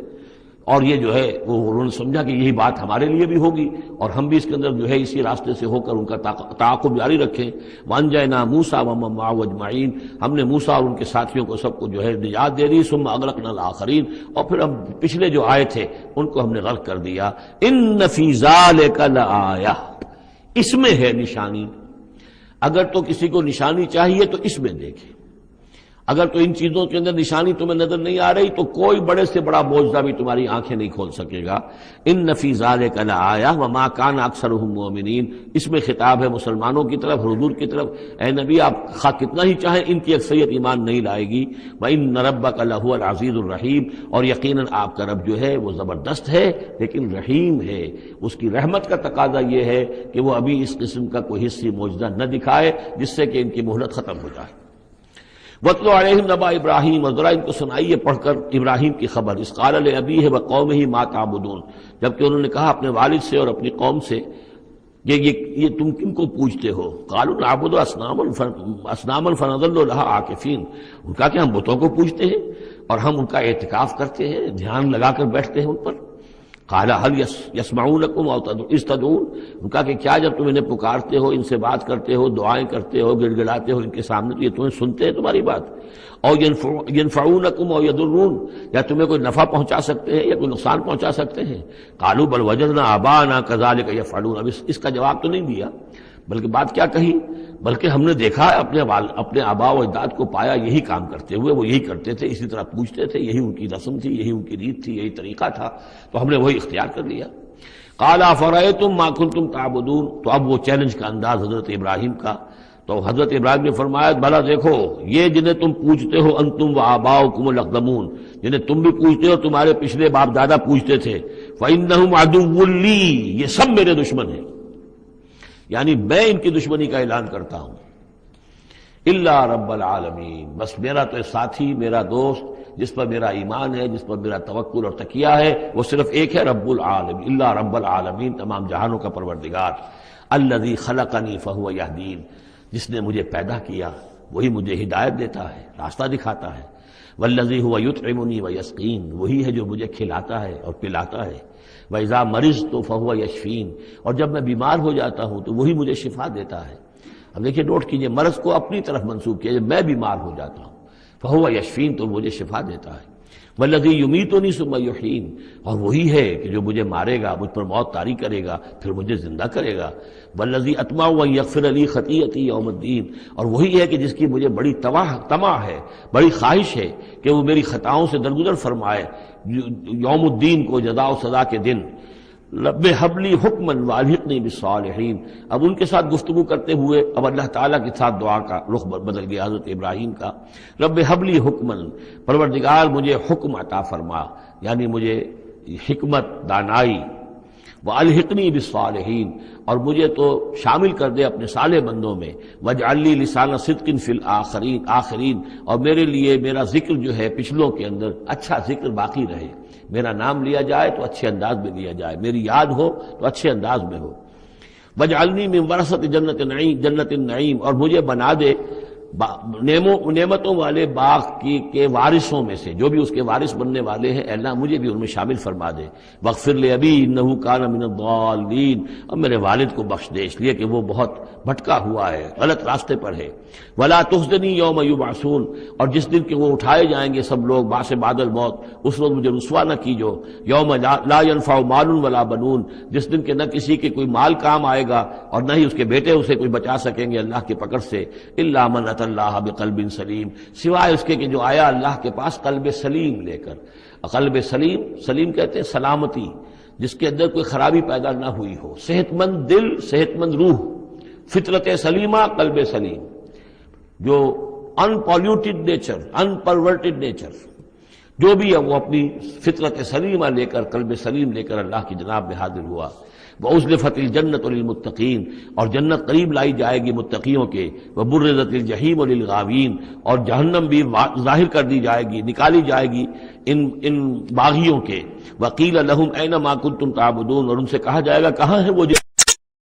اور یہ جو ہے وہ انہوں نے سمجھا کہ یہی بات ہمارے لیے بھی ہوگی اور ہم بھی اس کے اندر جو ہے اسی راستے سے ہو کر ان کا تعاقب جاری رکھیں۔ وَأَنجَيْنَا مُوسَىٰ وَمَن مَّعَهُ أَجْمَعِينَ، ہم نے موسیٰ اور ان کے ساتھیوں کو سب کو جو ہے نجات دے دی۔ ثُمَّ أَغْرَقْنَا الْآخَرِينَ، اور پھر ہم پچھلے جو آئے تھے ان کو ہم نے غرق کر دیا۔ إِنَّ فِي ذَلِكَ لَآيَةً، اس میں ہے نشانی، اگر تو کسی کو نشانی چاہیے تو اس میں دیکھیں۔ اگر تو ان چیزوں کے اندر نشانی تمہیں نظر نہیں آ رہی تو کوئی بڑے سے بڑا معجزہ بھی تمہاری آنکھیں نہیں کھول سکے گا. ان فی ذلک لآیہ وما کان اکثرهم مؤمنین. اس میں خطاب ہے مسلمانوں کی طرف، حضور کی طرف. اے نبی آپ خواہ کتنا ہی چاہیں ان کی اکثریت ایمان نہیں لائے گی. وان ربک لہو العزیز الرحیم. اور یقیناً آپ کا رب جو ہے وہ زبردست ہے لیکن رحیم ہے. اس کی رحمت کا تقاضا یہ ہے کہ وہ ابھی اس قسم کا کوئی حصی معجزہ نہ دکھائے جس سے کہ ان کی مہلت ختم ہو جائے. وَاتْلُ عَلَيْهِمْ نَبَأَ ابراہیم. اور ذرا ان کو سنائیے پڑھ کر ابراہیم کی خبر. اذ قال لأبیہ وقومہ ما تعبدون. جبکہ انہوں نے کہا اپنے والد سے اور اپنی قوم سے یہ تم کن کو پوجتے ہو؟ قالوا نعبد اصناما فنظل لها عاکفین. ان کا کہ ہم بتوں کو پوجتے ہیں اور ہم ان کا اعتکاف کرتے ہیں، دھیان لگا کر بیٹھتے ہیں ان پر. قال هل يسمعونكم او اذ تدعون. ان کا کہ کیا جب تم انہیں پکارتے ہو، ان سے بات کرتے ہو، دعائیں کرتے ہو، گڑ گڑاتے ہو ان کے سامنے، تو یہ تمہیں سنتے ہیں تمہاری بات؟ او ينفعونكم او يضرون. یا تمہیں کوئی نفع پہنچا سکتے ہیں یا کوئی نقصان پہنچا سکتے ہیں. قالوا بل وجدنا آباءنا كذلك يفعلون. اب اس کا جواب تو نہیں دیا بلکہ بات کیا کہی، بلکہ ہم نے دیکھا اپنے آباء و اجداد کو پایا یہی کام کرتے ہوئے، وہ یہی کرتے تھے، اسی طرح پوچھتے تھے، یہی ان کی رسم تھی، یہی ان کی ریت تھی، یہی طریقہ تھا، تو ہم نے وہی اختیار کر لیا. قال افرأیتم ما کنتم تعبدون. تو اب وہ چیلنج کا انداز حضرت ابراہیم کا. تو حضرت ابراہیم نے فرمایا بھلا دیکھو یہ جنہیں تم پوجتے ہو، انتم و آباؤکم الاقدمون، جنہیں تم بھی پوجتے ہو، تمہارے پچھلے باپ دادا پوجتے تھے. فإنہم عدو لی. یہ سب میرے دشمن ہیں، یعنی میں ان کی دشمنی کا اعلان کرتا ہوں. الا رب العالمین. بس میرا تو ساتھی، میرا دوست جس پر میرا ایمان ہے، جس پر میرا توکل اور تکیہ ہے، وہ صرف ایک ہے، رب العالمین. الا رب العالمین، تمام جہانوں کا پروردگار. الذی خلقنی فہو یہدین. جس نے مجھے پیدا کیا وہی مجھے ہدایت دیتا ہے، راستہ دکھاتا ہے. والذی هو یطعمنی ویسقین. وہی ہے جو مجھے کھلاتا ہے اور پلاتا ہے. وَإِذَا مَرِضْتُ فَهُوَ يَشْفِينِ. اور جب میں بیمار ہو جاتا ہوں تو وہی مجھے شفا دیتا ہے. اب دیکھیے نوٹ کیجئے، مرض کو اپنی طرف منسوب کیا، جب میں بیمار ہو جاتا ہوں فَهُوَ يَشْفِينِ تو مجھے شفا دیتا ہے. وَالَّذِي يُمِيتُنِي ثُمَّ يُحْيِينِ. اور وہی ہے کہ جو مجھے مارے گا، مجھ پر موت طاری کرے گا، پھر مجھے زندہ کرے گا. وَالَّذِي أَطْمَعُ أَن يَغْفِرَ لِي خَطِيئَتِي يَوْمَ الدِّينِ. اور وہی ہے کہ جس کی مجھے بڑی طمع ہے، بڑی خواہش ہے کہ وہ میری خطاؤں سے درگزر فرمائے یوم الدین کو، جزا و سزا کے دن. رب ہب لی حکما والحقنی بالصالحین. اب ان کے ساتھ گفتگو کرتے ہوئے اب اللہ تعالیٰ کے ساتھ دعا کا رخ بدل گیا حضرت ابراہیم کا. رب ہب لی حکما. پروردگار مجھے حکم عطا فرما، یعنی مجھے حکمت، دانائی. والحقنی بالصالحین. اور مجھے تو شامل کر دے اپنے صالح بندوں میں. واجعل لی لسان صدق فی الآخرین. اور میرے لیے میرا ذکر جو ہے پچھلوں کے اندر اچھا ذکر باقی رہے. میرا نام لیا جائے تو اچھے انداز میں لیا جائے، میری یاد ہو تو اچھے انداز میں ہو. واجعلنی من ورثۃ جنت النعیم. اور مجھے بنا دے نعمتوں والے باغ کے وارثوں میں سے، جو بھی اس کے وارث بننے والے ہیں، اللہ مجھے بھی ان میں شامل فرما دے. واغفر لأبی انہ کان من الضالین. اور میرے والد کو بخش دے اس لیے کہ وہ بہت بھٹکا ہوا ہے، غلط راستے پر ہے. ولا تخزنی یوم یبعثون. اور جس دن کہ وہ اٹھائے جائیں گے سب لوگ باعث بعد الموت، اس وقت مجھے رسوا نہ کیجو. یوم لا ینفع مال ولا بنون. جس دن کہ نہ کسی کے کوئی مال کام آئے گا اور نہ ہی اس کے بیٹے اسے کوئی بچا سکیں گے اللہ کی پکڑ سے. الا من اتى اللہ بقلب سلیم. سوائے اس کے کہ جو آیا اللہ کے پاس قلب سلیم لے کر. قلب سلیم کہتے ہیں سلامتی، جس کے اندر کوئی خرابی پیدا نہ ہوئی ہو. صحت مند دل، صحت مند روح، فطرت سلیمہ، قلب سلیم. جو انپولیوٹڈ نیچر، انپرورٹڈ نیچر جو بھی ہے وہ اپنی فطرت سلیمہ لے کر، قلب سلیم لے کر اللہ کی جناب میں حاضر ہوا. وَأُزْلِفَتِ الْجَنَّةُ لِلْمُتَّقِينَ. اور جنت قریب لائی جائے گی متقیوں کے. وَبُرِّزَتِ الْجَحِيمُ لِلْغَاوِينَ. اور جہنم بھی ظاہر کر دی جائے گی، نکالی جائے گی ان باغیوں کے. وَقِيلَ لَهُمْ أَيْنَ مَا كُنتُمْ تَعْبُدُونَ. اور ان سے کہا جائے گا کہاں ہے وہ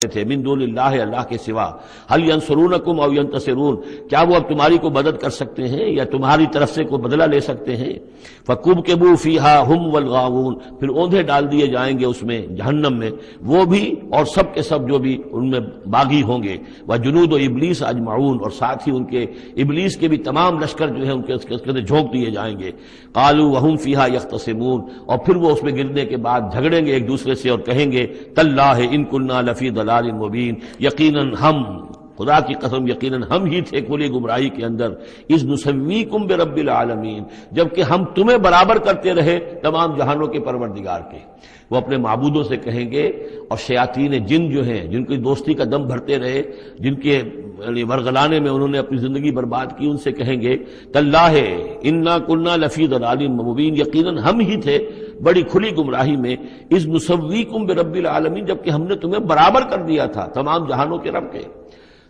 تھے من دون اللہ، اللہ کے سوا. هل ينصرونكم او ينتصرون. کیا وہ اب تمہاری کو مدد کر سکتے ہیں یا تمہاری طرف سے کوئی بدلہ لے سکتے ہیں. فَكُبْكِبُوا فِيهَا هُمْ وَالْغَاوُونَ. پھر اوندھے ڈال دیے جائیں گے اس میں، جہنم میں، وہ بھی اور سب کے سب جو بھی ان میں باغی ہوں گے. وَجُنُودُ إِبْلِيسَ أَجْمَعُونَ. اور ساتھ ہی ان کے ابلیس کے بھی تمام لشکر جو ہیں ان کے اس کے اندر جھونک دیے جائیں گے. قَالُوا وَهُمْ فِيهَا يَخْتَصِمُونَ. اور پھر وہ اس میں گرنے کے بعد جھگڑیں گے ایک دوسرے سے اور کہیں گے تاللہ ان كُنَّا لَفِي ضَلَالٍ مبین. یقیناً ہم خدا کی قسم یقیناً ہم ہی تھے کھلی گمراہی کے اندر، اذ نسویکم برب العالمین، جبکہ ہم تمہیں برابر کرتے رہے تمام جہانوں کے پروردگار کے۔ وہ اپنے معبودوں سے کہیں گے، اور شیاطین جن جو ہیں، جن کی دوستی کا دم بھرتے رہے، جن کے ورغلانے میں انہوں نے اپنی زندگی برباد کی، ان سے کہیں گے تاللہ انا کنا لفی ضلال مبین، یقیناً ہم ہی تھے بڑی کھلی گمراہی میں، اذ نسویکم برب العالمین، جبکہ ہم نے تمہیں برابر کر دیا تھا تمام جہانوں کے رب کے۔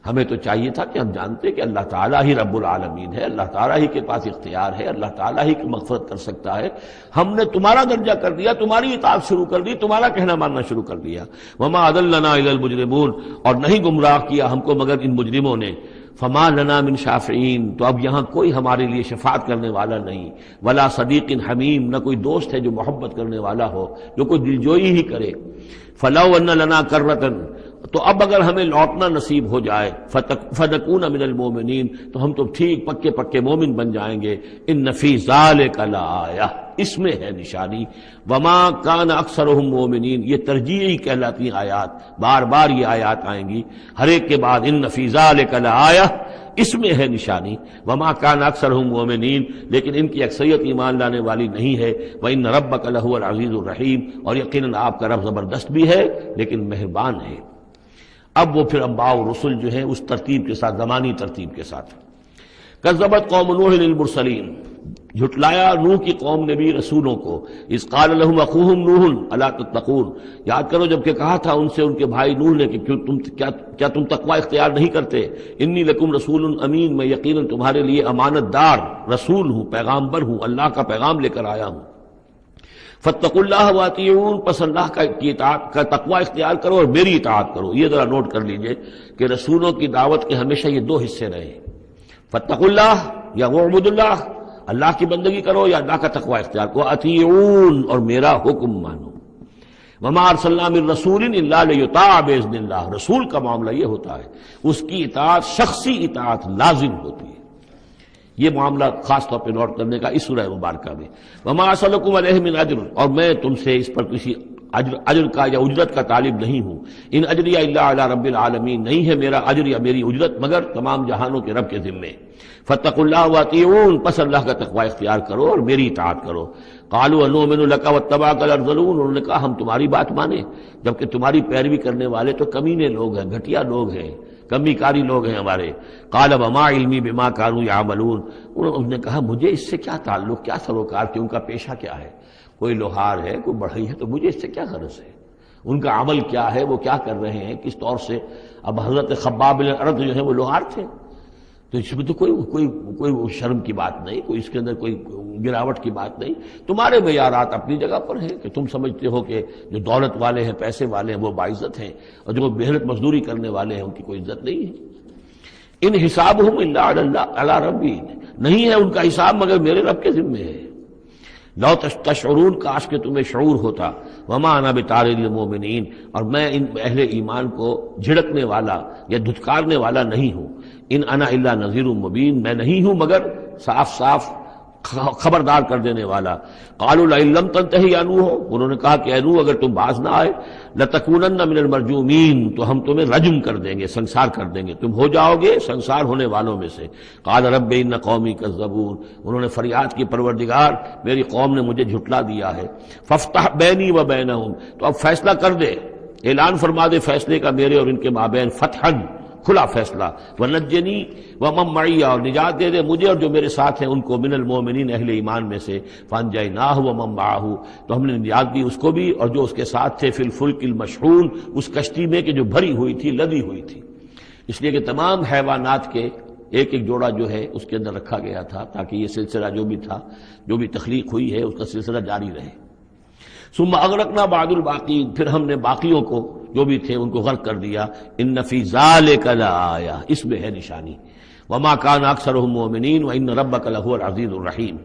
ہمیں تو چاہیے تھا کہ ہم جانتے کہ اللہ تعالیٰ ہی رب العالمین ہے، اللہ تعالیٰ ہی کے پاس اختیار ہے، اللہ تعالیٰ ہی کی مغفرت کر سکتا ہے۔ ہم نے تمہارا درجہ کر دیا، تمہاری اطاعت شروع کر دی، تمہارا کہنا ماننا شروع کر دیا۔ وما اضلنا الا المجرمون، اور نہیں گمراہ کیا ہم کو مگر ان مجرموں نے۔ فما لنا من شافعین، تو اب یہاں کوئی ہمارے لیے شفاعت کرنے والا نہیں، ولا صدیق حمیم، نہ کوئی دوست ہے جو محبت کرنے والا ہو، جو کوئی دلجوئی ہی کرے۔ فلو ان لنا کرۃ، تو اب اگر ہمیں لوٹنا نصیب ہو جائے، فنکون من المؤمنین، تو ہم تو ٹھیک پکے پکے مومن بن جائیں گے۔ ان فی ذلک لآیہ، اس میں ہے نشانی۔ وما کان اکثرہم مؤمنین، یہ ترجیحی کہلاتی آیات، بار بار یہ آیات آئیں گی ہر ایک کے بعد، ان فی ذلک لآیہ، اس میں ہے نشانی۔ وما کان اکثرہم مؤمنین، لیکن ان کی اکثریت ایمان لانے والی نہیں ہے۔ وان ربک لہو العزیز الرحیم، اور یقیناً آپ کا رب زبردست بھی ہے لیکن مہربان ہے۔ اب وہ پھر انبیاء و رسل جو ہیں اس ترتیب کے ساتھ، زمانی ترتیب کے ساتھ۔ کذبت قوم نوح المرسلین، جھٹلایا نوح کی قوم نے بھی رسولوں کو۔ اذ قال لهم اخوهم نوح الا تتقون، یاد کرو جب کہ کہا تھا ان سے ان کے بھائی نوح نے کہ کیا تم تقوی اختیار نہیں کرتے؟ انی لکم رسول امین، میں یقیناً تمہارے لیے امانت دار رسول ہوں، پیغامبر ہوں، اللہ کا پیغام لے کر آیا ہوں۔ فاتقوا اللہ واطیعون، پس اللہ کی اطاعت کا تقوی اختیار کرو اور میری اطاعت کرو۔ یہ ذرا نوٹ کر لیجئے کہ رسولوں کی دعوت کے ہمیشہ یہ دو حصے رہے، فاتقوا اللہ یا وعبد اللہ، اللہ کی بندگی کرو یا اللہ کا تقوی اختیار کرو، اطیعون، اور میرا حکم مانو۔ وما ارسلنا من رسول الا لیطاع باذن اللہ، رسول کا معاملہ یہ ہوتا ہے، اس کی اطاعت شخصی اطاعت لازم ہوتی ہے۔ یہ معاملہ خاص طور پہ نوٹ کرنے کا اس سورہ مبارکہ میں۔ وما اسألکم علیہ من اجر، اور میں تم سے اس پر کسی اجر کا یا اجرت کا طالب نہیں ہوں۔ ان اجریہ الا علی رب العالمین، نہیں ہے میرا اجر یا میری اجرت مگر تمام جہانوں کے رب کے ذمے۔ فاتقوا اللہ واطیعون، پس اللہ کا تقوی اختیار کرو اور میری اطاعت کرو۔ قالوا انؤمن لک واتبعک الارذلون، انہوں نے کہا ہم تمہاری بات مانیں جبکہ تمہاری پیروی کرنے والے تو کمینے لوگ ہیں، گھٹیا لوگ ہیں، کمی کاری لوگ ہیں ہمارے۔ قال وما علمی بما كانوا يعملون، انہوں نے کہا مجھے اس سے کیا تعلق، کیا سروکار کہ ان کا پیشہ کیا ہے، کوئی لوہار ہے، کوئی بڑھئی ہے، تو مجھے اس سے کیا غرض ہے، ان کا عمل کیا ہے، وہ کیا کر رہے ہیں، کس طور سے۔ اب حضرت خباب بن الارت جو ہیں وہ لوہار تھے، تو اس میں تو کوئی شرم کی بات نہیں، کوئی اس کے اندر کوئی گراوٹ کی بات نہیں۔ تمہارے معیارات اپنی جگہ پر ہیں کہ تم سمجھتے ہو کہ جو دولت والے ہیں، پیسے والے ہیں، وہ باعزت ہیں، اور جو محنت مزدوری کرنے والے ہیں ان کی کوئی عزت نہیں ہے۔ ان حسابہم الا علی ربی، نہیں ہے ان کا حساب مگر میرے رب کے ذمے ہے۔ لو تشعرون، کاش کہ تمہیں شعور ہوتا۔ وما انا بطارد المؤمنین، اور میں ان اہل ایمان کو جھڑکنے والا یا دھتکارنے والا نہیں ہوں۔ ان انا الا نذیر مبین، میں نہیں ہوں مگر صاف صاف خبردار کر دینے والا۔ قالوا لئن لم تنتهِ یا نوح، انہوں نے کہا کہ اے نوح اگر تم باز نہ آئے، لتکونن من المرجومین، تو ہم تمہیں رجم کر دیں گے، سنسار کر دیں گے، تم ہو جاؤ گے سنسار ہونے والوں میں سے۔ قال رب ان قومی کذبون، انہوں نے فریاد کی پروردگار میری قوم نے مجھے جھٹلا دیا ہے۔ فافتح بینی و بینہم، تو اب فیصلہ کر دے، اعلان فرما دے فیصلے کا میرے اور ان کے مابین، فتحا، کھلا فیصلہ، ونجنی ومن معی، اور نجات دے دے مجھے اور جو میرے ساتھ ہیں ان کو، من المؤمنین، اہل ایمان میں سے، فانجیناہ ومن معہ، تو ہم نے نجات دی اس کو بھی اور جو اس کے ساتھ تھے، فی الفلک المشحون، اس کشتی میں کہ جو بھری ہوئی تھی، لدی ہوئی تھی، اس لیے کہ تمام حیوانات کے ایک ایک جوڑا جو ہے اس کے اندر رکھا گیا تھا تاکہ یہ سلسلہ جو بھی تھا، جو بھی تخلیق ہوئی ہے اس کا سلسلہ جاری رہے۔ ثم اغرقنا بعد الباقین، پھر ہم نے باقیوں کو جو بھی تھے ان کو غرق کر دیا۔ ان فی ذلک لآیہ، اس میں ہے نشانی۔ وما کان اکثرهم مؤمنین وان ربک لہو العزیز الرحیم۔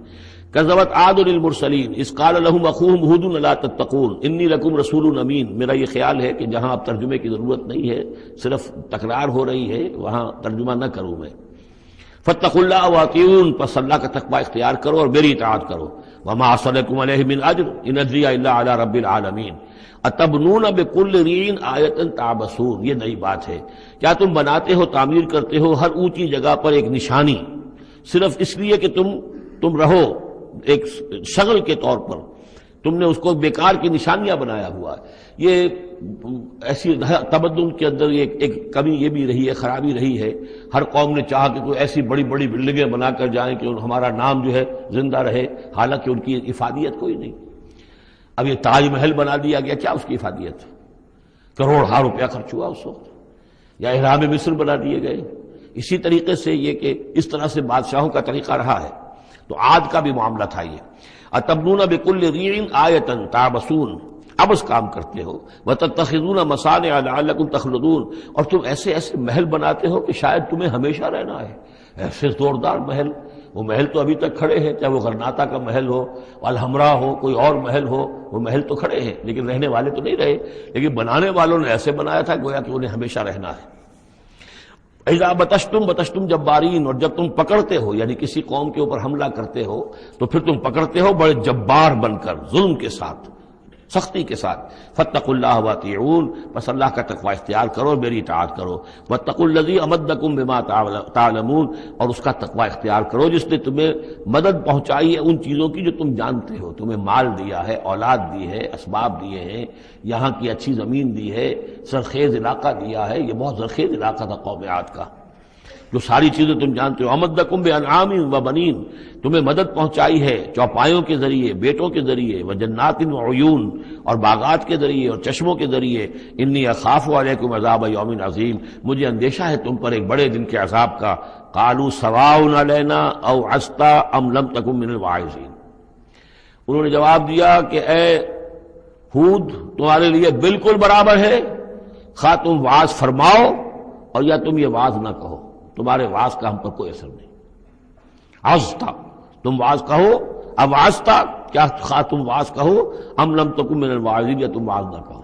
کذبت عاد المرسلین اذ قال لهم اخوهم ہود الا تتقون انی لکم رسول امین۔ میرا یہ خیال ہے کہ جہاں اب ترجمے کی ضرورت نہیں ہے، صرف تکرار ہو رہی ہے، وہاں ترجمہ نہ کروں میں۔ فاتقوا اللہ واطیعون، پس اللہ کا تقوی اختیار کرو اور میری اطاعت کرو. وما اسألکم علیہ من اجر ان اجری الا علی رب العالمین اتبنون بکل ریع آیۃ تعبثون. یہ نئی بات ہے. کیا تم بناتے ہو، تعمیر کرتے ہو ہر اونچی جگہ پر ایک نشانی، صرف اس لیے کہ تم رہو ایک شغل کے طور پر، تم نے اس کو بیکار کی نشانیاں بنایا ہوا ہے. یہ ایسی تمدن کے اندر ایک کمی یہ بھی رہی ہے، خرابی رہی ہے. ہر قوم نے چاہا کہ کوئی ایسی بڑی بڑی بلڈنگیں بنا کر جائیں کہ ہمارا نام جو ہے زندہ رہے، حالانکہ ان کی افادیت کوئی نہیں. اب یہ تاج محل بنا دیا گیا، کیا اس کی افادیت؟ کروڑ روپیہ خرچ ہوا اس وقت. یا احرام مصر بنا دیے گئے. اسی طریقے سے یہ کہ اس طرح سے بادشاہوں کا طریقہ رہا ہے. تو عاد کا بھی معاملہ تھا یہ. اتبنون بکل ریع آیۃ تعبثون، عبث کام کرتے ہو. وتتخذون مصانع لعلکم تخلدون، اور تم ایسے ایسے محل بناتے ہو کہ شاید تمہیں ہمیشہ رہنا ہے. ایسے زوردار محل، وہ محل تو ابھی تک کھڑے ہیں، چاہے وہ غرناطہ کا محل ہو، الحمراء ہو، کوئی اور محل ہو، وہ محل تو کھڑے ہیں لیکن رہنے والے تو نہیں رہے. لیکن بنانے والوں نے ایسے بنایا تھا گویا کہ انہیں ہمیشہ رہنا ہے. اذا بطشتم جبارین، اور جب تم پکڑتے ہو یعنی کسی قوم کے اوپر حملہ کرتے ہو تو پھر تم پکڑتے ہو بڑے جبار بن کر، ظلم کے ساتھ، سختی کے ساتھ. فاتقوا اللہ واطیعون، بس اللہ کا تقوی اختیار کرو اور میری اطاعت کرو. واتقوا الذی امدکم بما تعلمون، اور اس کا تقوی اختیار کرو جس نے تمہیں مدد پہنچائی ہے ان چیزوں کی جو تم جانتے ہو. تمہیں مال دیا ہے، اولاد دی ہے، اسباب دیے ہیں، یہاں کی اچھی زمین دی ہے، زرخیز علاقہ دیا ہے. یہ بہت زرخیز علاقہ تھا قوم عاد کا. جو ساری چیزیں تم جانتے ہو. امدکم بانعام وبنین، تمہیں مدد پہنچائی ہے چوپایوں کے ذریعے، بیٹوں کے ذریعے، وجنات وعیون، اور باغات کے ذریعے اور چشموں کے ذریعے. انی اخاف علیکم عذاب یوم عظیم، مجھے اندیشہ ہے تم پر ایک بڑے دن کے عذاب کا. قالوا سواء علینا او عصت ام لم تکن من الواعظین، انہوں نے جواب دیا کہ اے ہود، تمہارے لیے بالکل برابر ہے، خواہ تم واعظ فرماؤ اور یا تم یہ واعظ نہ کہو، تمہارے واعظ کا ہم پر کوئی اثر نہیں. عظتا، تم واعظ کہو. اب عظتا، کیا خواہ تم واعظ کہو، ام لم تکن من الواعظین، یا تم واعظ نہ کہو.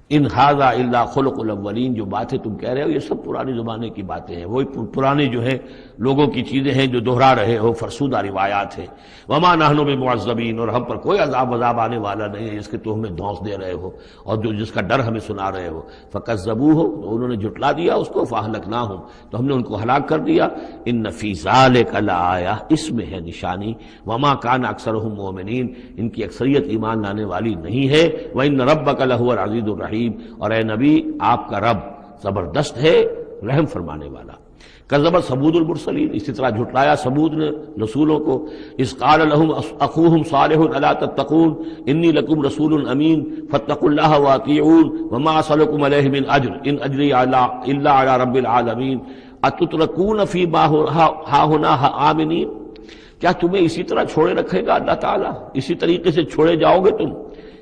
ان ھذا الا خلق الاولین، جو باتیں تم کہہ رہے ہو یہ سب پرانے زمانے کی باتیں ہیں، وہی پرانے جو ہیں لوگوں کی چیزیں ہیں جو دہرا رہے ہو، فرسودہ روایات ہیں. وما نحن بمعذبین، اور ہم پر کوئی عذاب عذاب آنے والا نہیں ہے جس کے تو ہمیں دھونس دے رہے ہو اور جس کا ڈر ہمیں سنا رہے ہو. فکذبوہ، تو انہوں نے جھٹلا دیا اس کو. فاہلکناہم، تو ہم نے ان کو ہلاک کر دیا. ان فی ذلک لآیہ، اس میں ہے نشانی. وما کان اکثرہم مؤمنین، ان کی اکثریت ایمان لانے والی نہیں ہے. وان ربک لہو العزیز الرحیم، اور اے نبی آپ کا رب زبردست ہے، رحم فرمانے والا. کذبت ثمود المرسلین، اسی طرح جھٹلایا ثمود نے رسولوں کو. اذ قال لهم اخوهم صالح الا تتقون انی لکم رسول امین فاتقوا اللہ واطیعون وما اسألکم علیہ من اجر ان اجری الا علی رب العالمین اتترکون فیما ہاہنا آمنین، کیا تمہیں اسی طرح چھوڑے رکھے گا اللہ تعالیٰ؟ اسی طریقے سے چھوڑے جاؤ گے تم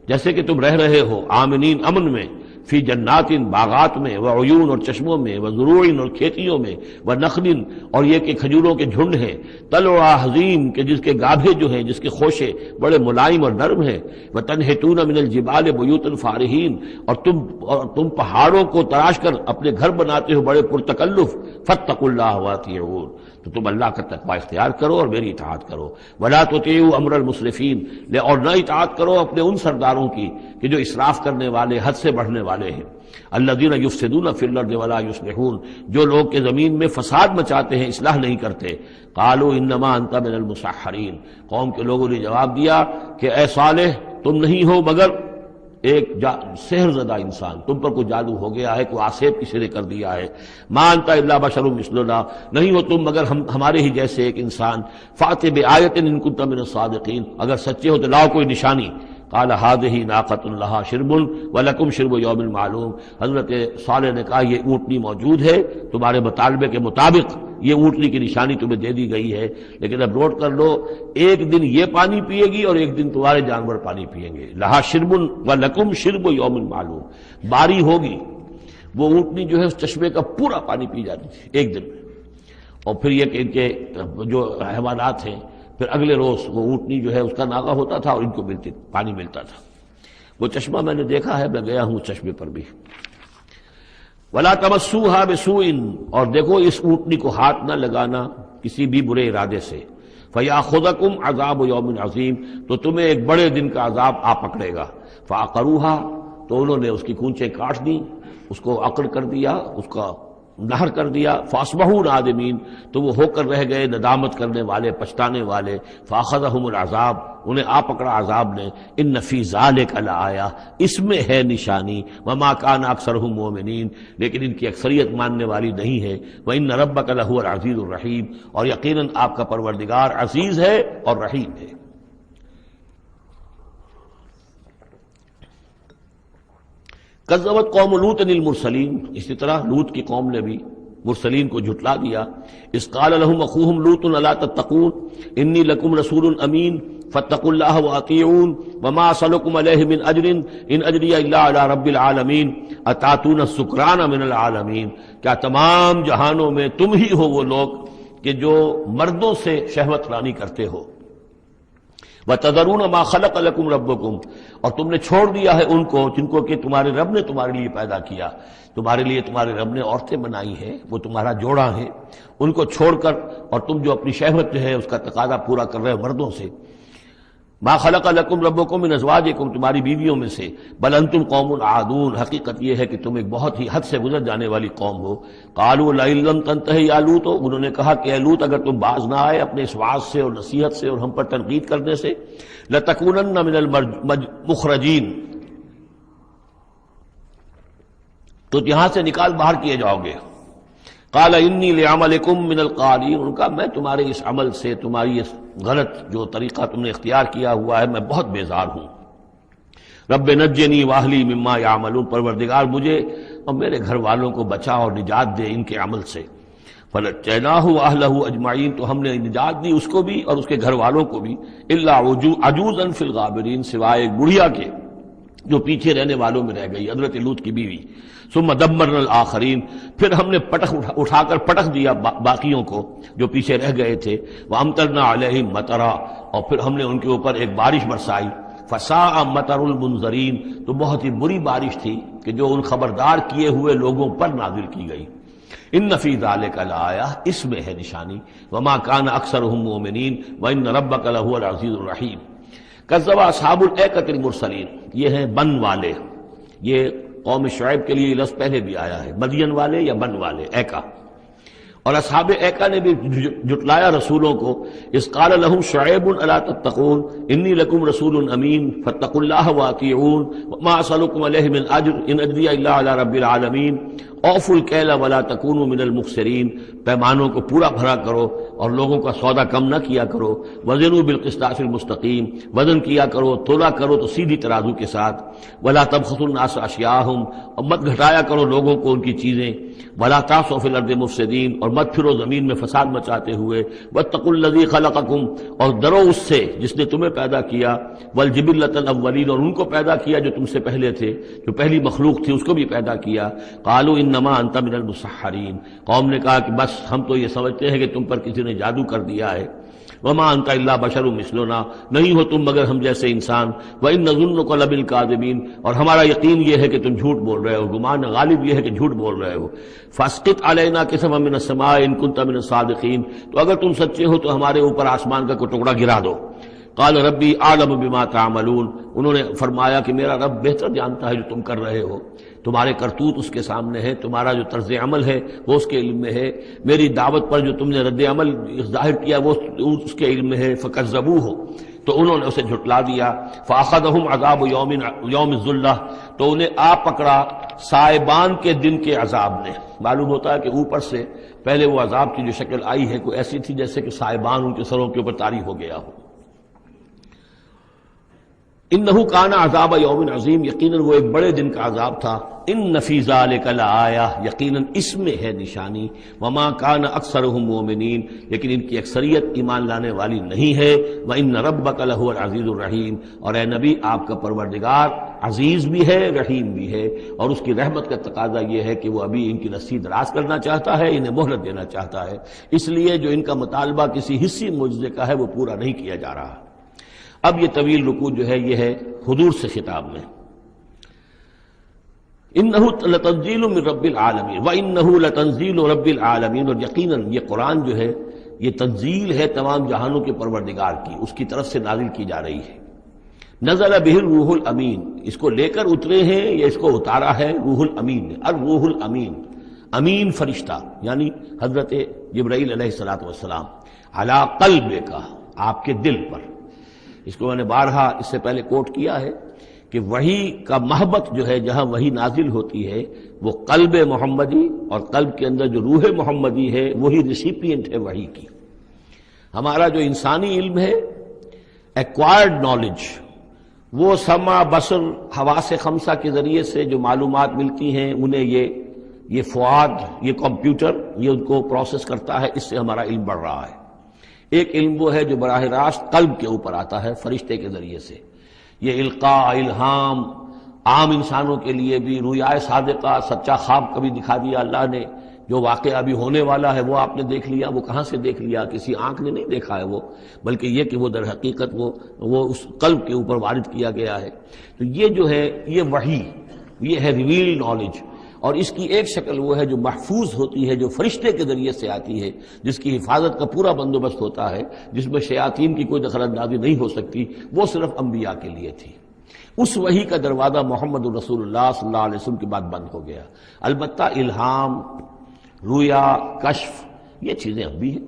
جیسے کہ تم رہ رہے ہو آمنین، امن میں، فی جنات، باغات میں، وعیون، اور چشموں میں، وزروع، اور کھیتیوں میں، ونخل، اور یہ کہ کھجوروں کے جھنڈ ہیں، طلعها حظیم، کہ جس کے گابھے جو ہیں، جس کے خوشے بڑے ملائم اور نرم ہیں، وتنحتون من الجبال بیوتا فارہین، اور تم پہاڑوں کو تراش کر اپنے گھر بناتے ہو بڑے پرتکلف. فاتقوا اللہ واطیعون، تو تم اللہ کا تقوی اختیار کرو اور میری اطاعت کرو. ولا تطیعوا امر المسرفین، اور نہ اطاعت کرو اپنے ان سرداروں کی کہ جو اسراف کرنے والے، حد سے بڑھنے والے ہیں. الذین یفسدون فی الارض ولا یصلحون، جو لوگ کے زمین میں فساد مچاتے ہیں، اصلاح نہیں کرتے. قالوا انما انت من المسحرین، قوم کے لوگوں نے جواب دیا کہ اے صالح تم نہیں ہو مگر ایک سحر زدہ انسان، تم پر کوئی جادو ہو گیا ہے، کوئی آسیب کسی نے کر دیا ہے. ما انت الا بشر مثلنا، نہیں ہو تم مگر ہمارے ہی جیسے ایک انسان. فأت بآیۃ ان کنت من الصادقین، اگر سچے ہو تو لاؤ کوئی نشانی. قال هذه ناقۃ لها شرب ولکم شرب یوم معلوم، حضرت صالح نے کہا یہ اونٹنی موجود ہے تمہارے مطالبے کے مطابق، یہ اونٹنی کی نشانی تمہیں دے دی گئی ہے، لیکن اب نوٹ کر لو ایک دن یہ پانی پیے گی اور ایک دن تمہارے جانور پانی پیئیں گے. لہا شرب ولکم شرب یوم معلوم، باری ہوگی، وہ اونٹنی جو ہے اس چشمے کا پورا پانی پی جاتی تھی ایک دن میں. اور پھر یہ کہ ان کے جو حیوانات ہیں پھر اگلے روز وہ اونٹنی جو ہے اس کا ناغہ ہوتا تھا اور ان کو پانی ملتا تھا. وہ چشمہ میں نے دیکھا ہے، میں گیا ہوں چشمے پر بھی. ولا تمسوها بسوء، اور دیکھو اس اونٹنی کو ہاتھ نہ لگانا کسی بھی برے ارادے سے، فیاخذکم عذاب یوم عظیم، تو تمہیں ایک بڑے دن کا عذاب آ پکڑے گا۔ فعقروها، تو انہوں نے اس کی کونچیں کاٹ دیں، اس کو عقر کر دیا، اس کا نہر کر دیا۔ فاصبحوا نادمین، تو وہ ہو کر رہ گئے ندامت کرنے والے، پچھتانے والے۔ فاخذہم العذاب، انہیں آ پکڑا عذاب نے۔ ان فی ذلک لآیہ، اس میں ہے نشانی۔ وما کان اکثرہم مؤمنین، لیکن ان کی اکثریت ماننے والی نہیں ہے۔ وان ربک لہو العزیز الرحیم، اور یقیناً آپ کا پروردگار عزیز ہے اور رحیم ہے۔ کذبت قوم لوط المرسلین، اسی طرح لوط کی قوم نے بھی مرسلین کو جھٹلا دیا۔ اذ قال لهم اخوهم لوط الا تتقون انی لکم رسول امین فاتقوا اللہ واطیعون وما اسألکم علیہ من اجر ان اجری الا علی رب العالمین اتاتون السکران من العالمین، کیا تمام جہانوں میں تم ہی ہو وہ لوگ کہ جو مردوں سے شہوت رانی کرتے ہو۔ وَتَذَرُونَ مَا خَلَقَ لَكُمْ رَبُّكُمْ، اور تم نے چھوڑ دیا ہے ان کو جن کو کہ تمہارے رب نے تمہارے لیے پیدا کیا، تمہارے لیے تمہارے رب نے عورتیں بنائی ہیں، وہ تمہارا جوڑا ہے، ان کو چھوڑ کر، اور تم جو اپنی شہوت جو ہے اس کا تقاضا پورا کر رہے ہو مردوں سے۔ ما خلق لکم ربکم من ازواجکم، تمہاری بیویوں میں سے۔ بل انتم قوم عادون، حقیقت یہ ہے کہ تم ایک بہت ہی حد سے گزر جانے والی قوم ہو۔ قالوا لئن لم تنتہ یا لوط، انہوں نے کہا کہ اے لوط اگر تم باز نہ آئے اپنے اس وعظ سے اور نصیحت سے اور ہم پر تنقید کرنے سے، لتکونن من المخرجین، تو یہاں سے نکال باہر کیے جاؤ گے۔ قال انی لعملکم من القالین، ان کا میں تمہارے اس عمل سے، تمہاری اس غلط جو طریقہ تم نے اختیار کیا ہوا ہے، میں بہت بیزار ہوں۔ رب نجنی واہلی مما یعملون، پروردگار مجھے اور میرے گھر والوں کو بچا اور نجات دے ان کے عمل سے۔ فنجیناہ واہلہ اجمعین، تو ہم نے نجات دی اس کو بھی اور اس کے گھر والوں کو بھی، الا عجوزا فی الغابرین، سوائے ایک بڑھیا کے جو پیچھے رہنے والوں میں رہ گئی، حضرت لوط کی بیوی۔ ثم دمرنا الآخرین، پھر ہم نے اٹھا کر پٹخ دیا باقیوں کو جو پیچھے رہ گئے تھے۔ وامطرنا علیہم مطرا، اور پھر ہم نے ان کے اوپر ایک بارش برسائی۔ فساء مطر المنذرین، تو بہت ہی بری بارش تھی کہ جو ان خبردار کیے ہوئے لوگوں پر نازل کی گئی۔ ان فی ذلک لآیہ، اس میں ہے نشانی۔ وما کان اکثرہم مؤمنین وان ربک لہو العزیز الرحیم۔ کذب اصحاب الایکۃ المرسلین، یہ ہیں بن والے، یہ قوم شعیب کے لیے یہ لفظ پہلے بھی آیا ہے، مدین والے یا بن والے، ایکا۔ اور اصحاب ایکا نے بھی جھٹلایا رسولوں کو۔ اذ قال لهم شعیب الا تتقون انی لکم رسول امین فاتقوا اللہ واطیعون وما اسألکم علیہ من اجر ان اجری الا علی رب العالمین اوفوا الکیل ولا تکونوا من المخسرین، پیمانوں کو پورا بھرا کرو اور لوگوں کا سودا کم نہ کیا کرو۔ وزنوا بالقسطاس المستقیم، وزن کیا کرو، تولا کرو تو سیدھی ترازو کے ساتھ۔ ولا تبخسوا الناس اشیاءهم، اور مت گھٹایا کرو لوگوں کو ان کی چیزیں۔ ولا تعثوا فی الارض مفسدین، اور مت پھرو زمین میں فساد مچاتے ہوئے۔ واتقوا الذی خلقکم، اور ڈرو اس سے جس نے تمہیں پیدا کیا۔ والجبلۃ الاولین، اور ان کو پیدا کیا جو تم سے پہلے تھے، جو پہلی مخلوق تھی اس کو بھی پیدا کیا۔ قالوا انما انت من المسحرین، قوم نے کہا کہ بس ہم تو یہ سمجھتے ہیں کہ تم پر کسی نے جادو کر دیا ہے۔ وما انت الا بشر مثلنا، نہیں ہو تم مگر ہم جیسے انسان۔ وان نظنک لبالکاذبین، اور ہمارا یقین یہ ہے کہ تم جھوٹ بول رہے ہو، گمان غالب یہ ہے کہ جھوٹ بول رہے ہو۔ فاسقط علینا کسفا من السماء ان کنت من الصادقین، تو اگر تم سچے ہو تو ہمارے اوپر آسمان کا کوئی ٹکڑا گرا دو۔ قال ربی اعلم بما تعملون، انہوں نے فرمایا کہ میرا رب بہتر جانتا ہے جو تم کر رہے ہو، تمہارے کرتوت اس کے سامنے ہے، تمہارا جو طرز عمل ہے وہ اس کے علم میں ہے، میری دعوت پر جو تم نے رد عمل ظاہر کیا وہ اس کے علم میں ہے۔ فکذبوہ، تو انہوں نے اسے جھٹلا دیا۔ فاخذہم عذاب یوم الذلہ، تو انہیں آ پکڑا سائبان کے دن کے عذاب نے۔ معلوم ہوتا ہے کہ اوپر سے پہلے وہ عذاب کی جو شکل آئی ہے کوئی ایسی تھی جیسے کہ سائبان ان کے سروں کے اوپر طاری ہو گیا ہو۔ انہ کان عذاب یوم عظیم، یقیناً وہ ایک بڑے دن کا عذاب تھا۔ ان فی ذلک لآیہ، یقیناً اس میں ہے نشانی۔ وما کان اکثرہم مؤمنین، لیکن ان کی اکثریت ایمان لانے والی نہیں ہے۔ وان ربک لہو العزیز الرحیم، اور اے نبی آپ کا پروردگار عزیز بھی ہے رحیم بھی ہے، اور اس کی رحمت کا تقاضا یہ ہے کہ وہ ابھی ان کی رسی دراز کرنا چاہتا ہے، انہیں مہلت دینا چاہتا ہے، اس لیے جو ان کا مطالبہ کسی حصی معجزے کا ہے وہ پورا نہیں کیا جا رہا۔ اب یہ طویل رکوع جو ہے یہ ہے حضور سے خطاب میں۔ انہ لتنزیل من رب العالمین وانہ لتنزیل رب العالمین، اور یقیناً یہ قرآن جو ہے یہ تنزیل ہے تمام جہانوں کے پروردگار کی، اس کی طرف سے نازل کی جا رہی ہے۔ نزل بہ الروح الامین، اس کو لے کر اترے ہیں یا اس کو اتارا ہے روح الامین نے، الروح الامین، امین فرشتہ یعنی حضرت جبرائیل علیہ الصلوۃ والسلام، علی قلبک، آپ کے دل پر۔ اس کو میں نے بارہا اس سے پہلے کوٹ کیا ہے کہ وحی کا محبت جو ہے جہاں وحی نازل ہوتی ہے وہ قلب محمدی، اور قلب کے اندر جو روح محمدی ہے وہی ریسیپینٹ ہے وحی کی۔ ہمارا جو انسانی علم ہے ایکوائرڈ نالج، وہ سمع بصر حواس خمسہ کے ذریعے سے جو معلومات ملتی ہیں انہیں یہ فؤاد، یہ کمپیوٹر یہ ان کو پروسیس کرتا ہے، اس سے ہمارا علم بڑھ رہا ہے۔ ایک علم وہ ہے جو براہ راست قلب کے اوپر آتا ہے فرشتے کے ذریعے سے، یہ القاء، الہام عام انسانوں کے لیے بھی، رویا صادقہ، سچا خواب کبھی دکھا دیا اللہ نے، جو واقعہ ابھی ہونے والا ہے وہ آپ نے دیکھ لیا، وہ کہاں سے دیکھ لیا؟ کسی آنکھ نے نہیں دیکھا ہے وہ، بلکہ یہ کہ وہ در حقیقت وہ اس قلب کے اوپر وارد کیا گیا ہے۔ تو یہ جو ہے یہ وحی، یہ ہے ریویل نالج، اور اس کی ایک شکل وہ ہے جو محفوظ ہوتی ہے، جو فرشتے کے ذریعے سے آتی ہے، جس کی حفاظت کا پورا بندوبست ہوتا ہے، جس میں شیاطین کی کوئی دخل اندازی نہیں ہو سکتی، وہ صرف انبیاء کے لیے تھی۔ اس وحی کا دروازہ محمد رسول اللہ صلی اللہ علیہ وسلم کے بعد بند ہو گیا۔ البتہ الہام، رویا، کشف یہ چیزیں اب بھی ہیں،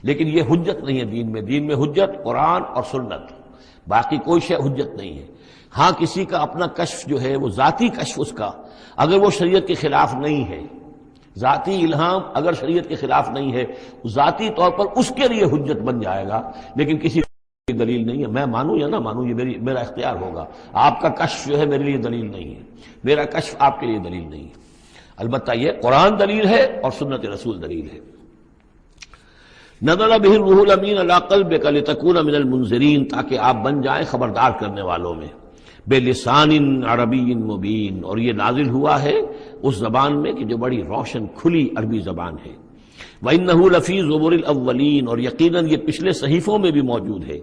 لیکن یہ حجت نہیں ہے دین میں۔ دین میں حجت قرآن اور سنت، باقی کوئی شے حجت نہیں ہے۔ ہاں کسی کا اپنا کشف جو ہے وہ ذاتی کشف، اس کا اگر وہ شریعت کے خلاف نہیں ہے، ذاتی الہام اگر شریعت کے خلاف نہیں ہے، ذاتی طور پر اس کے لیے حجت بن جائے گا، لیکن کسی کی دلیل نہیں ہے۔ میں مانوں یا نہ مانوں یہ میرا اختیار ہوگا، آپ کا کشف جو ہے میرے لیے دلیل نہیں ہے، میرا کشف آپ کے لیے دلیل نہیں ہے۔ البتہ یہ قرآن دلیل ہے اور سنت رسول دلیل ہے۔ نزل بہ الروح الامین علی قلبک لتکون من المنذرین، تاکہ آپ بن جائیں خبردار کرنے والوں میں، بلسان عربی مبین، اور یہ نازل ہوا ہے اس زبان میں کہ جو بڑی روشن کھلی عربی زبان ہے۔ وَإِنَّهُ لَفِي زُبُرِ الْأَوَّلِينَ، اور یقیناً یہ پچھلے صحیفوں میں بھی موجود ہے،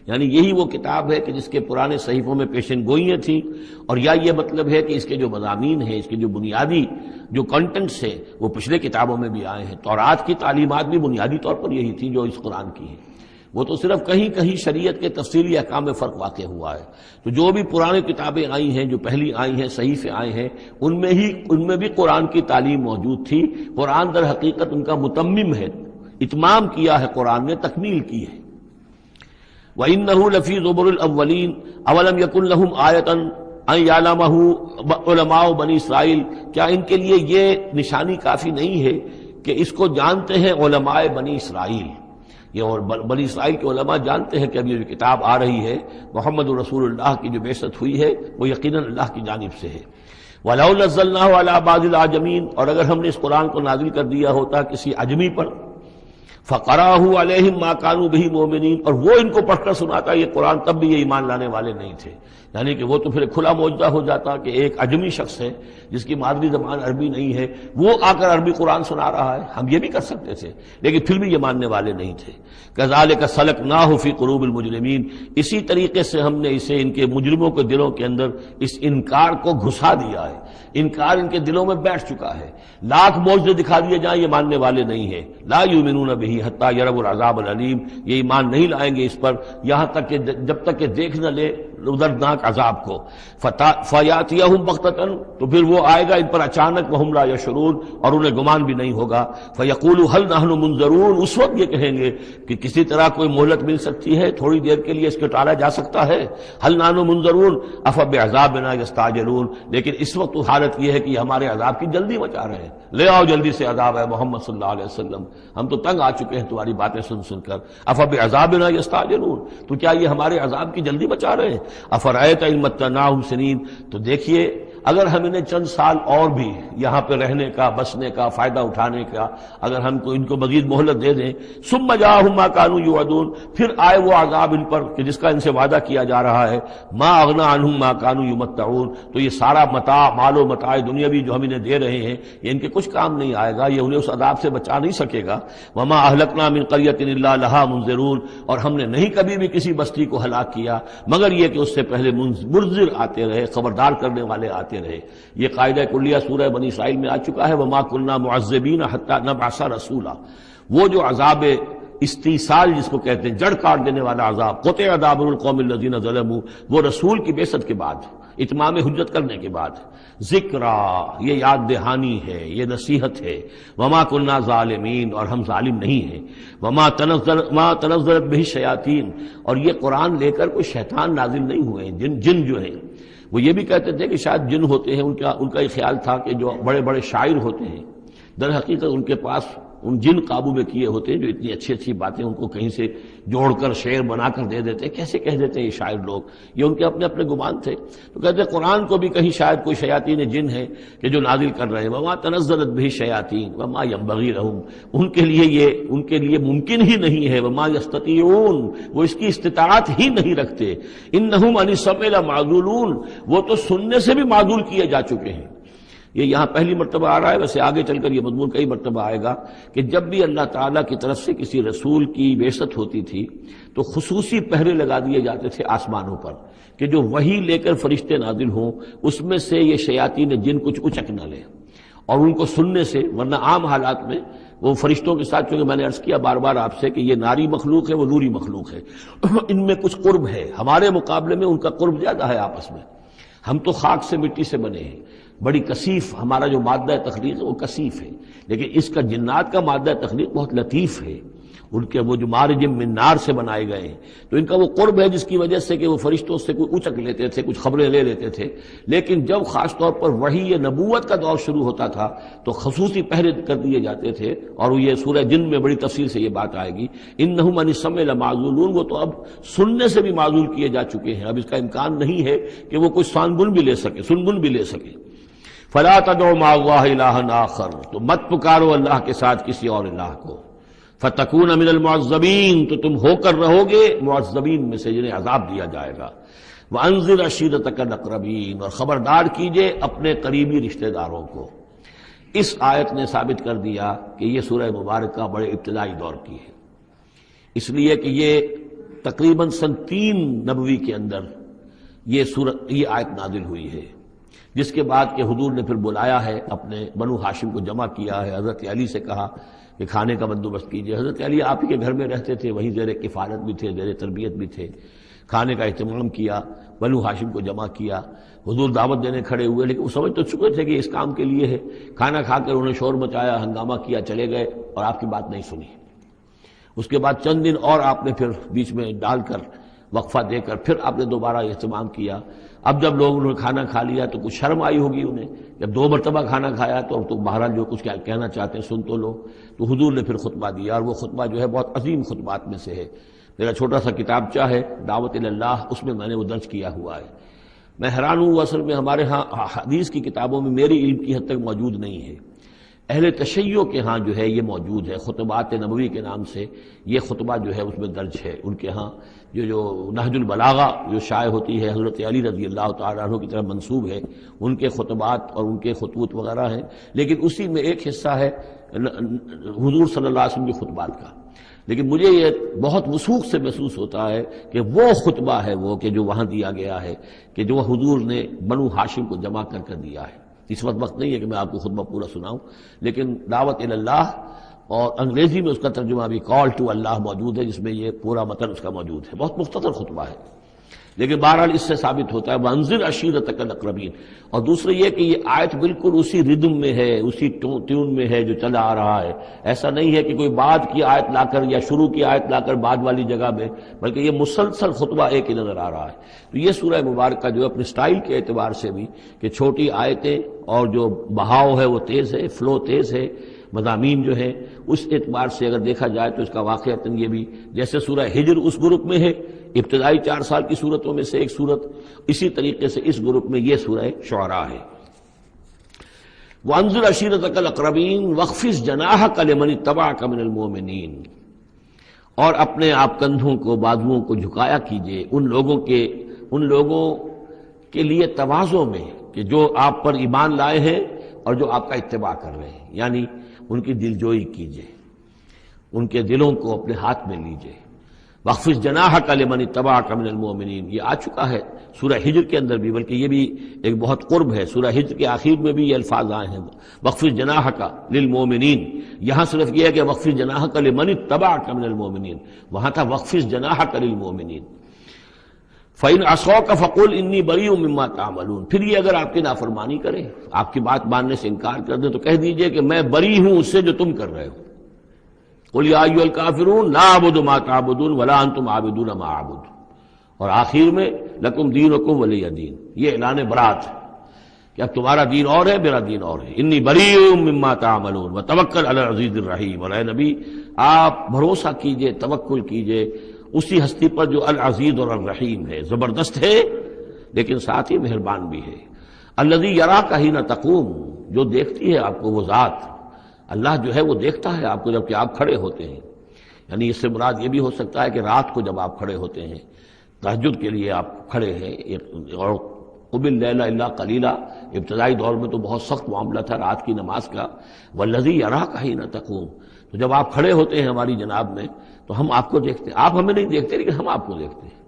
یعنی یہی وہ کتاب ہے کہ جس کے پرانے صحیفوں میں پیشن گوئیاں تھیں، اور یا یہ مطلب ہے کہ اس کے جو مضامین ہیں، اس کے جو بنیادی جو کنٹینٹس ہیں وہ پچھلے کتابوں میں بھی آئے ہیں۔ تورات کی تعلیمات بھی بنیادی طور پر یہی تھی جو اس قرآن کی ہیں، وہ تو صرف کہیں کہیں شریعت کے تفصیلی احکام میں فرق واقع ہوا ہے۔ تو جو بھی پرانی کتابیں آئی ہیں، جو پہلی آئی ہیں، صحیفے آئے ہیں، ان میں بھی قرآن کی تعلیم موجود تھی۔ قرآن در حقیقت ان کا متمم ہے، اتمام کیا ہے قرآن نے، تکمیل کی ہے۔ وَإِنَّهُ لَفِي زُبُرِ الْأَوَّلِينَ أَوَلَمْ يَكُنْ لَهُمْ آيَةً أَن يَعْلَمَهُ عُلَمَاءُ بَنِي اسرائیل، کیا ان کے لیے یہ نشانی کافی نہیں ہے کہ اس کو جانتے ہیں علماء بنی اسرائیل؟ یہ اور بنی اسرائیل کے علماء جانتے ہیں کہ اب یہ جو کتاب آ رہی ہے محمد رسول اللہ کی جو بعثت ہوئی ہے وہ یقیناً اللہ کی جانب سے ہے۔ وَلَوْ نَزَّلْنَاهُ عَلَى بَعْضِ الْأَعْجَمِينَ، اور اگر ہم نے اس قرآن کو نازل کر دیا ہوتا کسی عجمی پر، فَقَرَأَهُ عَلَيْهِمْ مَا كَانُوا بِهِ مُؤْمِنِينَ، اور وہ ان کو پڑھ کر سناتا یہ قرآن، تب بھی یہ ایمان لانے والے نہیں تھے۔ یعنی کہ وہ تو پھر کھلا معجزہ ہو جاتا کہ ایک عجمی شخص ہے جس کی مادری زبان عربی نہیں ہے، وہ آ کر عربی قرآن سنا رہا ہے، ہم یہ بھی کر سکتے تھے، لیکن پھر بھی یہ ماننے والے نہیں تھے۔ كَذَلِكَ سَلَكْنَاهُ فِي قُلُوبِ الْمُجْرِمِينَ، اسی طریقے سے ہم نے اسے ان کے مجرموں کے دلوں کے اندر اس انکار کو گھسا دیا ہے، انکار ان کے دلوں میں بیٹھ چکا ہے۔ لاکھ معجزے دکھا دیے جائیں یہ ماننے والے نہیں ہیں۔ لا یؤمنون بہ حتی یروا العذاب العلیم، یہ ایمان نہیں لائیں گے اس پر یہاں تک کہ جب تک کہ دیکھ نہ لے دردناک عذاب کو۔ فیاتیہم بغتۃ، تو پھر وہ آئے گا ان پر اچانک، وہم لا یشعرون، اور انہیں گمان بھی نہیں ہوگا۔ فیقولوا هل نحن منظرون، اس وقت یہ کہیں گے کہ کسی طرح کوئی مہلت مل سکتی ہے، تھوڑی دیر کے لیے اس کو ٹالا جا سکتا ہے۔ هل نحن منظرون افبعذابنا یستعجلون، لیکن اس وقت تو حالت یہ ہے کہ یہ ہمارے عذاب کی جلدی مچا رہے ہیں، لے آؤ جلدی سے عذاب ہے محمد صلی اللہ علیہ وسلم، ہم تو تنگ آ چکے ہیں تمہاری باتیں سن سن کر۔ افبعذابنا یستعجلون، تو کیا یہ ہمارے عذاب کی جلدی مچا رہے ہیں؟ افرأیت ان متعناہم سنین، تو دیکھیے اگر ہم انہیں چند سال اور بھی یہاں پہ رہنے کا، بسنے کا، فائدہ اٹھانے کا، اگر ہم کو ان کو مزید مہلت دے دیں، ثم جاءہم ما كانوا یوعدون، پھر آئے وہ عذاب ان پر کہ جس کا ان سے وعدہ کیا جا رہا ہے، ما اغنی عنہم ما كانوا یمتعون، تو یہ سارا متاع، مال و متاع دنیاوی جو ہم انہیں دے رہے ہیں یہ ان کے کچھ کام نہیں آئے گا، یہ انہیں اس عذاب سے بچا نہیں سکے گا۔ وما اہلکنا من قریۃ الا لها منذرون، اور ہم نے نہیں کبھی بھی کسی بستی کو ہلاک کیا مگر یہ کہ اس سے پہلے منذر آتے رہے، خبردار کرنے والے آتے آتے رہے۔ یہ قاعدہ کلیہ سورہ بنی اسرائیل میں آ چکا ہے، وما كنا معذبین حتی نبعث رسولا۔ وہ جو عذاب استیصال جس کو کہتے ہیں، جڑ کاٹ دینے والا عذاب، قطع دابر القوم الذین ظلموا، وہ رسول کی بعثت کے بعد، اتمام حجت کرنے کے بعد، ذکرا یہ یاد دہانی ہے، یہ نصیحت ہے، وما كنا ظالمین اور ہم ظالم نہیں ہیں، وما تنزلت به الشیاطین اور یہ قرآن لے کر کوئی شیطان نازل نہیں ہوئے ہیں، جن جو ہیں وہ یہ بھی کہتے تھے کہ شاید جن ہوتے ہیں، ان کا یہ خیال تھا کہ جو بڑے بڑے شاعر ہوتے ہیں در حقیقت ان کے پاس ان جن قابو میں کیے ہوتے ہیں جو اتنی اچھی اچھی باتیں ان کو کہیں سے جوڑ کر شعر بنا کر دے دیتے ہیں۔ کیسے کہہ دیتے ہیں یہ شاعر لوگ، یہ ان کے اپنے اپنے گمان تھے۔ تو کہتے ہیں قرآن کو بھی کہیں شاید کوئی شیاطین جن ہیں کہ جو نازل کر رہے ہیں، وما تنزلت به الشیاطین وما ينبغي لهم، ان کے لیے ممکن ہی نہیں ہے، وما يستطيعون وہ اس کی استطاعت ہی نہیں رکھتے، انہم عن السمع لمعزولون وہ تو سننے سے بھی معزول کیے جا چکے ہیں۔ یہ یہاں پہلی مرتبہ آ رہا ہے، ویسے آگے چل کر یہ مضمون کئی مرتبہ آئے گا کہ جب بھی اللہ تعالیٰ کی طرف سے کسی رسول کی بعثت ہوتی تھی تو خصوصی پہرے لگا دیے جاتے تھے آسمانوں پر کہ جو وحی لے کر فرشتے نازل ہوں اس میں سے یہ شیاطین جن کچھ اچک نہ لیں اور ان کو سننے سے، ورنہ عام حالات میں وہ فرشتوں کے ساتھ، چونکہ میں نے عرض کیا بار بار آپ سے کہ یہ ناری مخلوق ہے، وہ نوری مخلوق ہے، ان میں کچھ قرب ہے، ہمارے مقابلے میں ان کا قرب زیادہ ہے آپس میں۔ ہم تو خاک سے مٹی سے بنے ہیں، بڑی کثیف ہمارا جو مادہ تخلیق ہے وہ کثیف ہے، لیکن اس کا جنات کا مادہ تخلیق بہت لطیف ہے، ان کے وہ جو مارج من نار سے بنائے گئے ہیں، تو ان کا وہ قرب ہے جس کی وجہ سے کہ وہ فرشتوں سے کوئی اچک لیتے تھے، کچھ خبریں لے لیتے تھے۔ لیکن جب خاص طور پر وحی نبوت کا دور شروع ہوتا تھا تو خصوصی پہرے کر دیے جاتے تھے، اور یہ سورہ جن میں بڑی تفصیل سے یہ بات آئے گی، انہم عن السمع لمعزولون وہ تو اب سننے سے بھی معزول کیے جا چکے ہیں، اب اس کا امکان نہیں ہے کہ وہ کوئی سنگن بھی لے سکے۔ فلا تدعوا مع اللہ الہا آخر تو مت پکارو اللہ کے ساتھ کسی اور الہ کو، فتکون من المعذبین تو تم ہو کر رہو گے معذبین میں سے جنہیں عذاب دیا جائے گا۔ وانذر عشیرتک الاقربین اور خبردار کیجئے اپنے قریبی رشتہ داروں کو۔ اس آیت نے ثابت کر دیا کہ یہ سورہ مبارکہ بڑے ابتدائی دور کی ہے، اس لیے کہ یہ تقریباً سن 3 نبوی کے اندر یہ آیت نازل ہوئی ہے، جس کے بعد کہ حضور نے پھر بلایا ہے، اپنے بنو ہاشم کو جمع کیا ہے، حضرت علی سے کہا کہ کھانے کا بندوبست کیجئے۔ حضرت علی آپ ہی کے گھر میں رہتے تھے، وہیں زیر کفالت بھی تھے، زیر تربیت بھی تھے، کھانے کا اہتمام کیا، بنو ہاشم کو جمع کیا، حضور دعوت دینے کھڑے ہوئے، لیکن وہ سمجھ تو چکے تھے کہ اس کام کے لیے ہے۔ کھانا کھا کر انہوں نے شور مچایا، ہنگامہ کیا، چلے گئے اور آپ کی بات نہیں سنی۔ اس کے بعد چند دن اور آپ نے پھر بیچ میں ڈال کر وقفہ دے کر پھر آپ نے دوبارہ اہتمام کیا۔ اب جب لوگوں نے کھانا کھا لیا تو کچھ شرم آئی ہوگی انہیں، جب 2 مرتبہ کھانا کھایا تو بہرحال جو کچھ کہنا چاہتے ہیں سن تو لو۔ تو حضور نے پھر خطبہ دیا، اور وہ خطبہ جو ہے بہت عظیم خطبات میں سے ہے۔ میرا چھوٹا سا کتابچہ ہے دعوت اللہ، اس میں نے وہ درج کیا ہوا ہے۔ میں حیران ہوں، اصل میں ہمارے ہاں حدیث کی کتابوں میں میری علم کی حد تک موجود نہیں ہے، اہل تشیع کے ہاں جو ہے یہ موجود ہے، خطبات نبوی کے نام سے یہ خطبہ جو ہے اس میں درج ہے۔ ان کے ہاں جو نہج البلاغہ جو شائع ہوتی ہے، حضرت علی رضی اللہ تعالیٰ عنہ کی طرف منسوب ہے، ان کے خطبات اور ان کے خطوط وغیرہ ہیں، لیکن اسی میں ایک حصہ ہے حضور صلی اللہ علیہ وسلم کے خطبات کا۔ لیکن مجھے یہ بہت وثوق سے محسوس ہوتا ہے کہ وہ خطبہ ہے وہ کہ جو وہاں دیا گیا ہے، کہ جو حضور نے بنو ہاشم کو جمع کر دیا ہے۔ اس وقت نہیں ہے کہ میں آپ کو خطبہ پورا سناؤں، لیکن دعوت اللہ اور انگریزی میں اس کا ترجمہ بھی کال ٹو اللہ موجود ہے، جس میں یہ پورا متن اس کا موجود ہے۔ بہت مختصر خطبہ ہے، لیکن بہرحال اس سے ثابت ہوتا ہے وانذر عشیرتک الاقربین۔ اور دوسرے یہ کہ یہ آیت بالکل اسی ردم میں ہے، اسی ٹیون میں ہے جو چلا آ رہا ہے۔ ایسا نہیں ہے کہ کوئی بعد کی آیت لا کر یا شروع کی آیت لا کر بعد والی جگہ میں، بلکہ یہ مسلسل خطبہ ایک ہی نظر آ رہا ہے۔ تو یہ سورہ مبارکہ جو اپنے سٹائل کے اعتبار سے بھی کہ چھوٹی آیتیں اور جو بہاؤ ہے وہ تیز ہے، فلو تیز ہے، مضامین جو ہیں اس اعتبار سے اگر دیکھا جائے تو اس کا واقعتاً یہ بھی جیسے سورہ ہجر اس گروپ میں ہے، ابتدائی 4 سال کی صورتوں میں سے ایک صورت، اسی طریقے سے اس گروپ میں یہ سورہ شعراء ہے۔ وَأَنذِرْ عَشِيرَتَكَ الْأَقْرَبِينَ وَاخْفِضْ جَنَاحَكَ لِمَنِ اتَّبَعَكَ مِنَ الْمُؤْمِنِينَ اور اپنے آپ کندھوں کو، بازوؤں کو جھکایا کیجئے ان لوگوں کے لیے تواضع میں کہ جو آپ پر ایمان لائے ہیں اور جو آپ کا اتباع کر رہے ہیں، یعنی ان کی دلجوئی کیجئے، ان کے دلوں کو اپنے ہاتھ میں لیجئے۔ وَاخْفِضْ جَنَاحَكَ لِمَنِ اتَّبَعَكَ مِنَ الْمُؤْمِنِينَ، یہ آ چکا ہے سورہ ہجر کے اندر بھی، بلکہ یہ بھی ایک بہت قرب ہے، سورہ ہجر کے آخر میں بھی یہ الفاظ آئے ہیں وَاخْفِضْ جَنَاحَكَ لِلْمُؤْمِنِينَ، یہاں صرف یہ ہے کہ وَاخْفِضْ جَنَاحَكَ لِمَنِ اتَّبَعَكَ مِنَ الْمُؤْمِنِينَ، وہاں تھا وَاخْفِضْ جَنَاحَكَ لِلْمُؤْمِنِينَ فَإِنْ عَصَوْكَ فَقُلْ إِنِّي بَرِيءٌ مِّمَّا تَعْمَلُونَ، پھر یہ اگر آپ کی نافرمانی کریں، آپ کی بات ماننے سے انکار کر دیں، تو کہہ دیجئے کہ میں بری ہوں اس سے جو تم کر رہے ہو، قُلْ يَا أَيُّهَا الْكَافِرُونَ لَا أَعْبُدُ مَا تَعْبُدُونَ وَلَا أَنْتُمْ عَابِدُونَ مَا أَعْبُدُ، اور آخر میں لَكُمْ دِينُكُمْ وَلِيَّ دِينِ، یہ اعلان برات ہے کہ اب تمہارا دین اور ہے، میرا دین اور ہے۔ انی بریء مما تعملون وتوکل علی العزیز الرحیم، اور اے نبی آپ بھروسہ کیجئے، توکل کیجئے اسی ہستی پر جو العزیز اور الرحیم ہے، زبردست ہے لیکن ساتھ ہی مہربان بھی ہے۔ الذی یراک حین تقوم، جو دیکھتی ہے آپ کو وہ ذات، اللہ جو ہے وہ دیکھتا ہے آپ کو جب کہ آپ کھڑے ہوتے ہیں، یعنی اس سے مراد یہ بھی ہو سکتا ہے کہ رات کو جب آپ کھڑے ہوتے ہیں، تہجد کے لیے آپ کھڑے ہیں، اور قم اللیل الا قلیلا، ابتدائی دور میں تو بہت سخت معاملہ تھا رات کی نماز کا، والذی یراک حین تقوم، تو جب آپ کھڑے ہوتے ہیں ہماری جناب میں تو ہم آپ کو دیکھتے ہیں، آپ ہمیں نہیں دیکھتے لیکن ہم آپ کو دیکھتے ہیں۔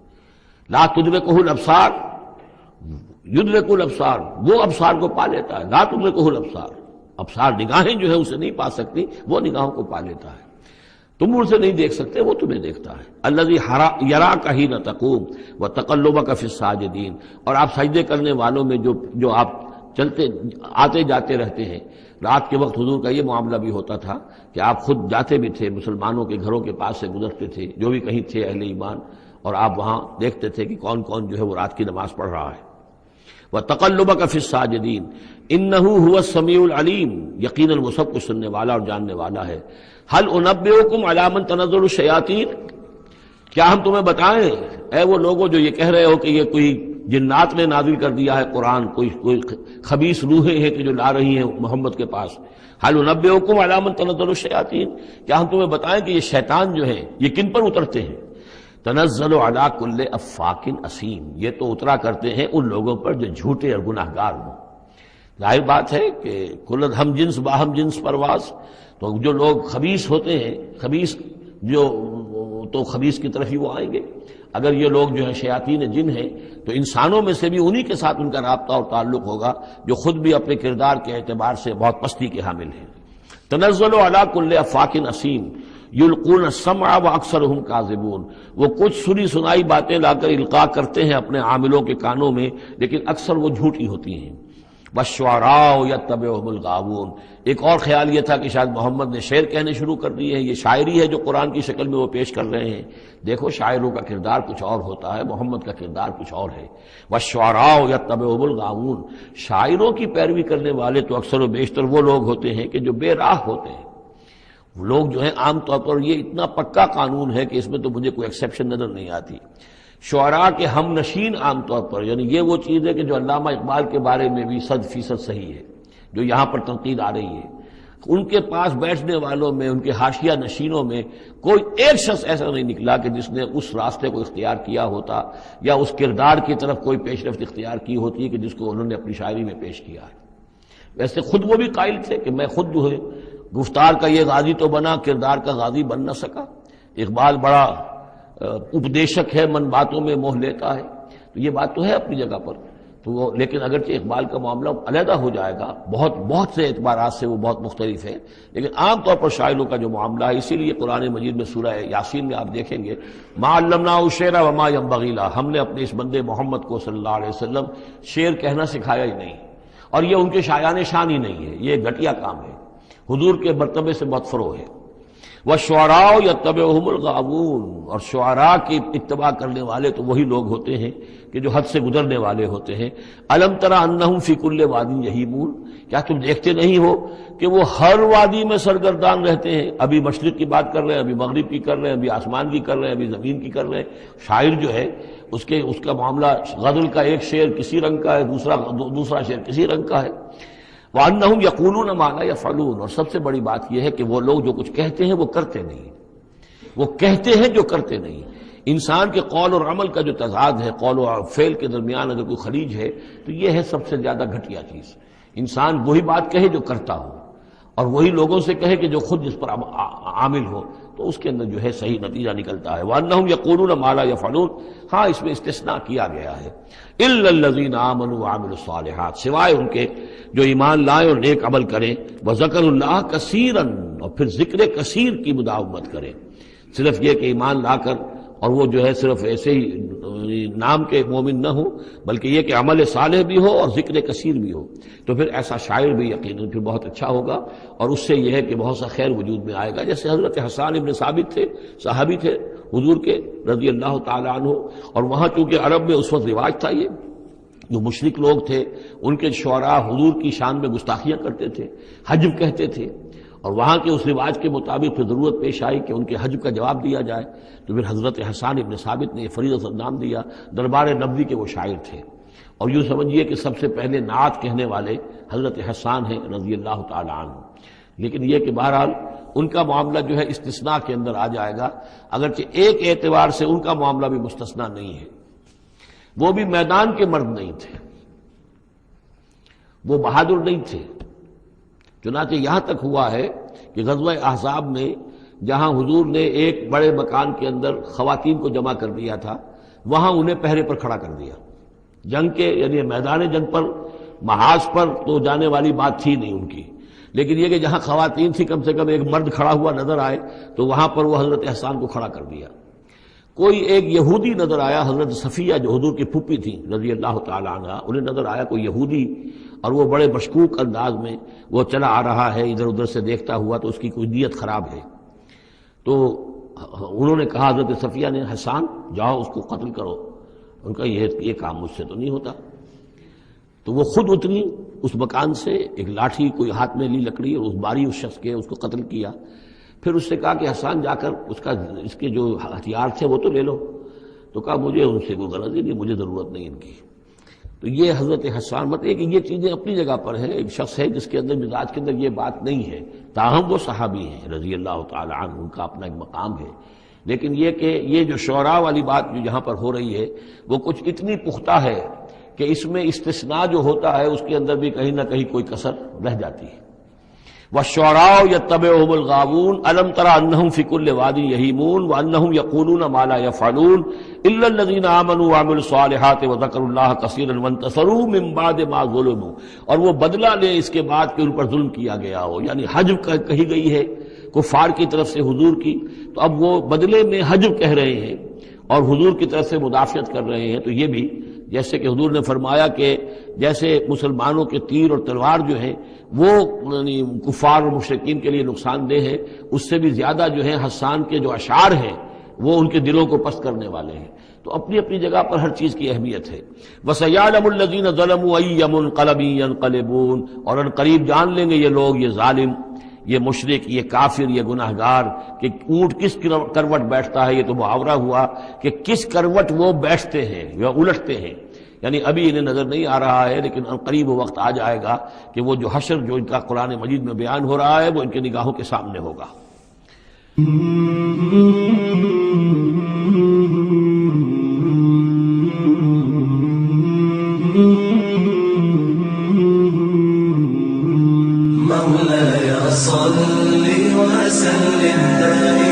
لا تدرکہ الابصار یدرک الابصار، وہ ابصار کو پا لیتا ہے، لا تدرکہ الابصار، ابصار نگاہیں جو ہے اسے نہیں پا سکتی، وہ نگاہوں کو پا لیتا ہے، تم اسے نہیں دیکھ سکتے، وہ تمہیں دیکھتا ہے۔ الذی یراک حین تقوم وتقلبک فی الساجدین، اور آپ سجدے کرنے والوں میں جو آپ چلتے آتے جاتے رہتے ہیں، رات کے وقت حضور کا یہ معاملہ بھی ہوتا تھا کہ آپ خود جاتے بھی تھے، مسلمانوں کے گھروں کے پاس سے گزرتے تھے جو بھی کہیں تھے اہل ایمان، اور آپ وہاں دیکھتے تھے کہ کون کون جو ہے وہ رات کی نماز پڑھ رہا ہے۔ وَتَقَلُّبَكَ فِي السَّاجِدِينَ إِنَّهُ هُوَ السَّمِيعُ الْعَلِيمُ، یقیناً وہ سب کچھ سننے والا اور جاننے والا ہے۔ هَلْ أُنَبِّئُكُمْ عَلَىٰ مَنْ تَنَزَّلُ الشَّيَاطِينُ، کیا ہم تمہیں بتائیں اے وہ لوگوں جو یہ کہہ رہے ہو کہ یہ کوئی جنات نے نازل کر دیا ہے قرآن، کوئی خبیث روحیں ہیں کہ جو لا رہی ہیں محمد کے پاس۔ هَلْ أُنَبِّئُكُمْ عَلَىٰ مَنْ تَنَزَّلُ الشَّيَاطِينُ، کیا ہم تمہیں بتائیں کہ یہ شیطان جو ہیں یہ کن پر اترتے ہیں؟ تنزل علی کل افاک اسیم، یہ تو اترا کرتے ہیں ان لوگوں پر جو جھوٹے اور گناہ گار ہوں۔ ظاہر بات ہے کہ کل ہم جنس باہم جنس پرواز، تو جو لوگ خبیث ہوتے ہیں، خبیث جو تو خبیث کی طرف ہی وہ آئیں گے۔ اگر یہ لوگ جو ہیں شیاطین جن ہیں تو انسانوں میں سے بھی انہی کے ساتھ ان کا رابطہ اور تعلق ہوگا جو خود بھی اپنے کردار کے اعتبار سے بہت پستی کے حامل ہیں۔ تنزل علی کل افاک اسیم یلقون السمع واکثرهم کاذبون، وہ کچھ سنی سنائی باتیں لا کر القاء کرتے ہیں اپنے عاملوں کے کانوں میں، لیکن اکثر وہ جھوٹی ہوتی ہیں۔ والشعراء یتبعهم الغاوون، ایک اور خیال یہ تھا کہ شاید محمد نے شعر کہنے شروع کر دیے ہیں، یہ شاعری ہے جو قرآن کی شکل میں وہ پیش کر رہے ہیں۔ دیکھو شاعروں کا کردار کچھ اور ہوتا ہے، محمد کا کردار کچھ اور ہے۔ والشعراء یتبعهم الغاوون، شاعروں کی پیروی کرنے والے تو اکثر و بیشتر وہ لوگ ہوتے ہیں کہ جو بے راہ ہوتے ہیں۔ وہ لوگ جو ہیں عام طور پر، یہ اتنا پکا قانون ہے کہ اس میں تو مجھے کوئی ایکسیپشن نظر نہیں آتی، شعراء کے ہم نشین عام طور پر، یعنی یہ وہ چیز ہے کہ جو علامہ اقبال کے بارے میں بھی 100% صحیح ہے، جو یہاں پر تنقید آ رہی ہے، ان کے پاس بیٹھنے والوں میں، ان کے حاشیہ نشینوں میں کوئی ایک شخص ایسا نہیں نکلا کہ جس نے اس راستے کو اختیار کیا ہوتا یا اس کردار کی طرف کوئی پیش رفت اختیار کی ہوتی کہ جس کو انہوں نے اپنی شاعری میں پیش کیا ہے۔ ویسے خود وہ بھی قائل تھے کہ میں خود جو ہے گفتار کا یہ غازی تو بنا، کردار کا غازی بن نہ سکا۔ اقبال بڑا اپدیشک ہے، من باتوں میں موہ لیتا ہے، تو یہ بات تو ہے اپنی جگہ پر، تو وہ لیکن اگرچہ اقبال کا معاملہ علیحدہ ہو جائے گا، بہت سے اعتبارات سے وہ بہت مختلف ہے، لیکن عام طور پر شاعروں کا جو معاملہ ہے، اسی لیے قرآن مجید میں سورہ یاسین میں آپ دیکھیں گے ما علمناہ الشعر وما ينبغی لہ، ہم نے اپنے اس بندے محمد کو صلی اللہ علیہ وسلم شعر کہنا سکھایا ہی نہیں، اور یہ ان کے شایان شان ہی نہیں ہے، یہ گھٹیا کام ہے، حضور کے مرتبے سے بہت فرو ہے۔ والشعراء یتبعهم الغاوون، اور شعراء کی اتباع کرنے والے تو وہی لوگ ہوتے ہیں کہ جو حد سے گزرنے والے ہوتے ہیں۔ الم تر انہم فی کل واد یہیمون، کیا تم دیکھتے نہیں ہو کہ وہ ہر وادی میں سرگردان رہتے ہیں، ابھی مشرق کی بات کر رہے ہیں، ابھی مغرب کی کر رہے ہیں، ابھی آسمان کی کر رہے ہیں، ابھی زمین کی کر رہے ہیں۔ شاعر جو ہے اس کا معاملہ غزل کا ایک شعر کسی رنگ کا ہے، دوسرا شعر کسی رنگ کا ہے۔ وَأَنَّهُمْ يَقُولُونَ مَا لَا يَفْعَلُونَ، اور سب سے بڑی بات یہ ہے کہ وہ لوگ جو کچھ کہتے ہیں وہ کرتے نہیں، وہ کہتے ہیں جو کرتے نہیں۔ انسان کے قول اور عمل کا جو تضاد ہے، قول و فعل کے درمیان اگر کوئی خلیج ہے تو یہ ہے سب سے زیادہ گھٹیا چیز۔ انسان وہی بات کہے جو کرتا ہو، اور وہی لوگوں سے کہے کہ جو خود جس پر عامل ہو، تو اس کے اندر جو ہے صحیح نتیجہ نکلتا ہے۔ وَأَنَّهُمْ يَقُولُونَ مَا لَا يَفْعَلُونَ، ہاں اس میں استثناء کیا گیا ہے، إِلَّا الَّذِينَ آمَنُوا وَعَمِلُوا الصَّالِحَاتِ، سوائے ان کے جو ایمان لائیں اور نیک عمل کریں، وَذَكَرُوا اللَّهَ كَثِيرًا، اور پھر ذکر کثیر کی مداومت کریں۔ صرف یہ کہ ایمان لا کر اور وہ جو ہے صرف ایسے ہی نام کے مومن نہ ہو، بلکہ یہ کہ عمل صالح بھی ہو اور ذکر کثیر بھی ہو، تو پھر ایسا شاعر بھی یقیناً پھر بہت اچھا ہوگا، اور اس سے یہ ہے کہ بہت سا خیر وجود میں آئے گا۔ جیسے حضرت حسان ابن ثابت تھے، صحابی تھے حضور کے رضی اللہ تعالیٰ عنہ، اور وہاں چونکہ عرب میں اس وقت رواج تھا، یہ جو مشرک لوگ تھے ان کے شعراء حضور کی شان میں گستاخیاں کرتے تھے، حجب کہتے تھے، اور وہاں کے اس رواج کے مطابق پھر ضرورت پیش آئی کہ ان کے حجب کا جواب دیا جائے، تو پھر حضرت حسان ابن ثابت نے فریضہ سے نام دیا، دربار نبوی کے وہ شاعر تھے، اور یوں سمجھیے کہ سب سے پہلے نعت کہنے والے حضرت حسان ہیں رضی اللہ تعالیٰ عنہ۔ لیکن یہ کہ بہرحال ان کا معاملہ جو ہے استثناء کے اندر آ جائے گا، اگرچہ ایک اعتبار سے ان کا معاملہ بھی مستثنیٰ نہیں ہے، وہ بھی میدان کے مرد نہیں تھے، وہ بہادر نہیں تھے۔ چنانچہ یہاں تک ہوا ہے کہ غزوہ احزاب میں جہاں حضور نے ایک بڑے مکان کے اندر خواتین کو جمع کر دیا تھا، وہاں انہیں پہرے پر کھڑا کر دیا، جنگ کے یعنی میدان جنگ پر محاذ پر تو جانے والی بات تھی نہیں ان کی، لیکن یہ کہ جہاں خواتین تھی کم سے کم ایک مرد کھڑا ہوا نظر آئے تو وہاں پر وہ حضرت احسان کو کھڑا کر دیا۔ کوئی ایک یہودی نظر آیا، حضرت صفیہ جو حضور کی پھوپھی تھی رضی اللہ تعالی عنہ، انہیں نظر آیا کوئی یہودی، اور وہ بڑے مشکوک انداز میں وہ چلا آ رہا ہے ادھر ادھر سے دیکھتا ہوا، تو اس کی کوئی نیت خراب ہے۔ تو انہوں نے کہا، حضرت صفیہ نے، حسان جاؤ اس کو قتل کرو۔ ان کا یہ کام مجھ سے تو نہیں ہوتا۔ تو وہ خود اتری اس مکان سے، ایک لاٹھی کوئی ہاتھ میں لی لکڑی، اور اس باری اس شخص کے اس کو قتل کیا۔ پھر اس سے کہا کہ حسان جا کر اس کے جو ہتھیار تھے وہ تو لے لو۔ تو کہا مجھے ان سے کوئی غرض ہی نہیں، مجھے ضرورت نہیں ان کی۔ تو یہ حضرت حسان مطلب کہ یہ چیزیں اپنی جگہ پر ہیں، ایک شخص ہے جس کے اندر مزاج کے اندر یہ بات نہیں ہے، تاہم وہ صحابی ہیں رضی اللہ تعالی عنہ، ان کا اپنا ایک مقام ہے۔ لیکن یہ کہ یہ جو شعراء والی بات جو یہاں پر ہو رہی ہے وہ کچھ اتنی پختہ ہے کہ اس میں استثناء جو ہوتا ہے اس کے اندر بھی کہیں نہ کہیں کوئی کسر رہ جاتی ہے۔ وَالشُّعَرَاءُ يَتَّبِعُهُمُ الْغَاوُونَ أَلَمْ تَرَ أَنَّهُمْ فِي كُلِّ وَادٍ يَهِيمُونَ وَأَنَّهُمْ يَقُولُونَ مَا لَا يَفْعَلُونَ إِلَّا الَّذِينَ آمَنُوا وَعَمِلُوا الصَّالِحَاتِ وَذَكَرُوا اللَّهَ كَثِيرًا وَانتَصَرُوا مِن بَعْدِ مَا ظُلِمُوا، اور وہ بدلہ لے اس کے بعد کہ ان پر ظلم کیا گیا ہو، یعنی حجب کہی گئی ہے کفار کی طرف سے حضور کی، تو اب وہ بدلے میں حجب کہہ رہے ہیں اور حضور کی طرف سے مدافعت کر رہے ہیں۔ تو یہ بھی جیسے کہ حضور نے فرمایا کہ جیسے مسلمانوں کے تیر اور تلوار جو ہیں وہ کفار اور مشرکین کے لیے نقصان دہ ہے، اس سے بھی زیادہ جو ہے حسان کے جو اشعار ہیں وہ ان کے دلوں کو پست کرنے والے ہیں۔ تو اپنی اپنی جگہ پر ہر چیز کی اہمیت ہے۔ وَسَيَعْلَمُ الَّذِينَ ظَلَمُوا أَيَّ مُنقَلَبٍ يَنقَلِبُونَ، اور ان قریب جان لیں گے یہ لوگ، یہ ظالم، یہ مشرک، یہ کافر، یہ گناہگار، کہ اونٹ کس کروٹ بیٹھتا ہے۔ یہ تو محاورہ ہوا کہ کس کروٹ وہ بیٹھتے ہیں یا الٹتے ہیں، یعنی ابھی انہیں نظر نہیں آ رہا ہے، لیکن قریب وقت آ جائے گا کہ وہ جو حشر جو ان کا قرآن مجید میں بیان ہو رہا ہے وہ ان کی نگاہوں کے سامنے ہوگا۔ مولاي صل وسلم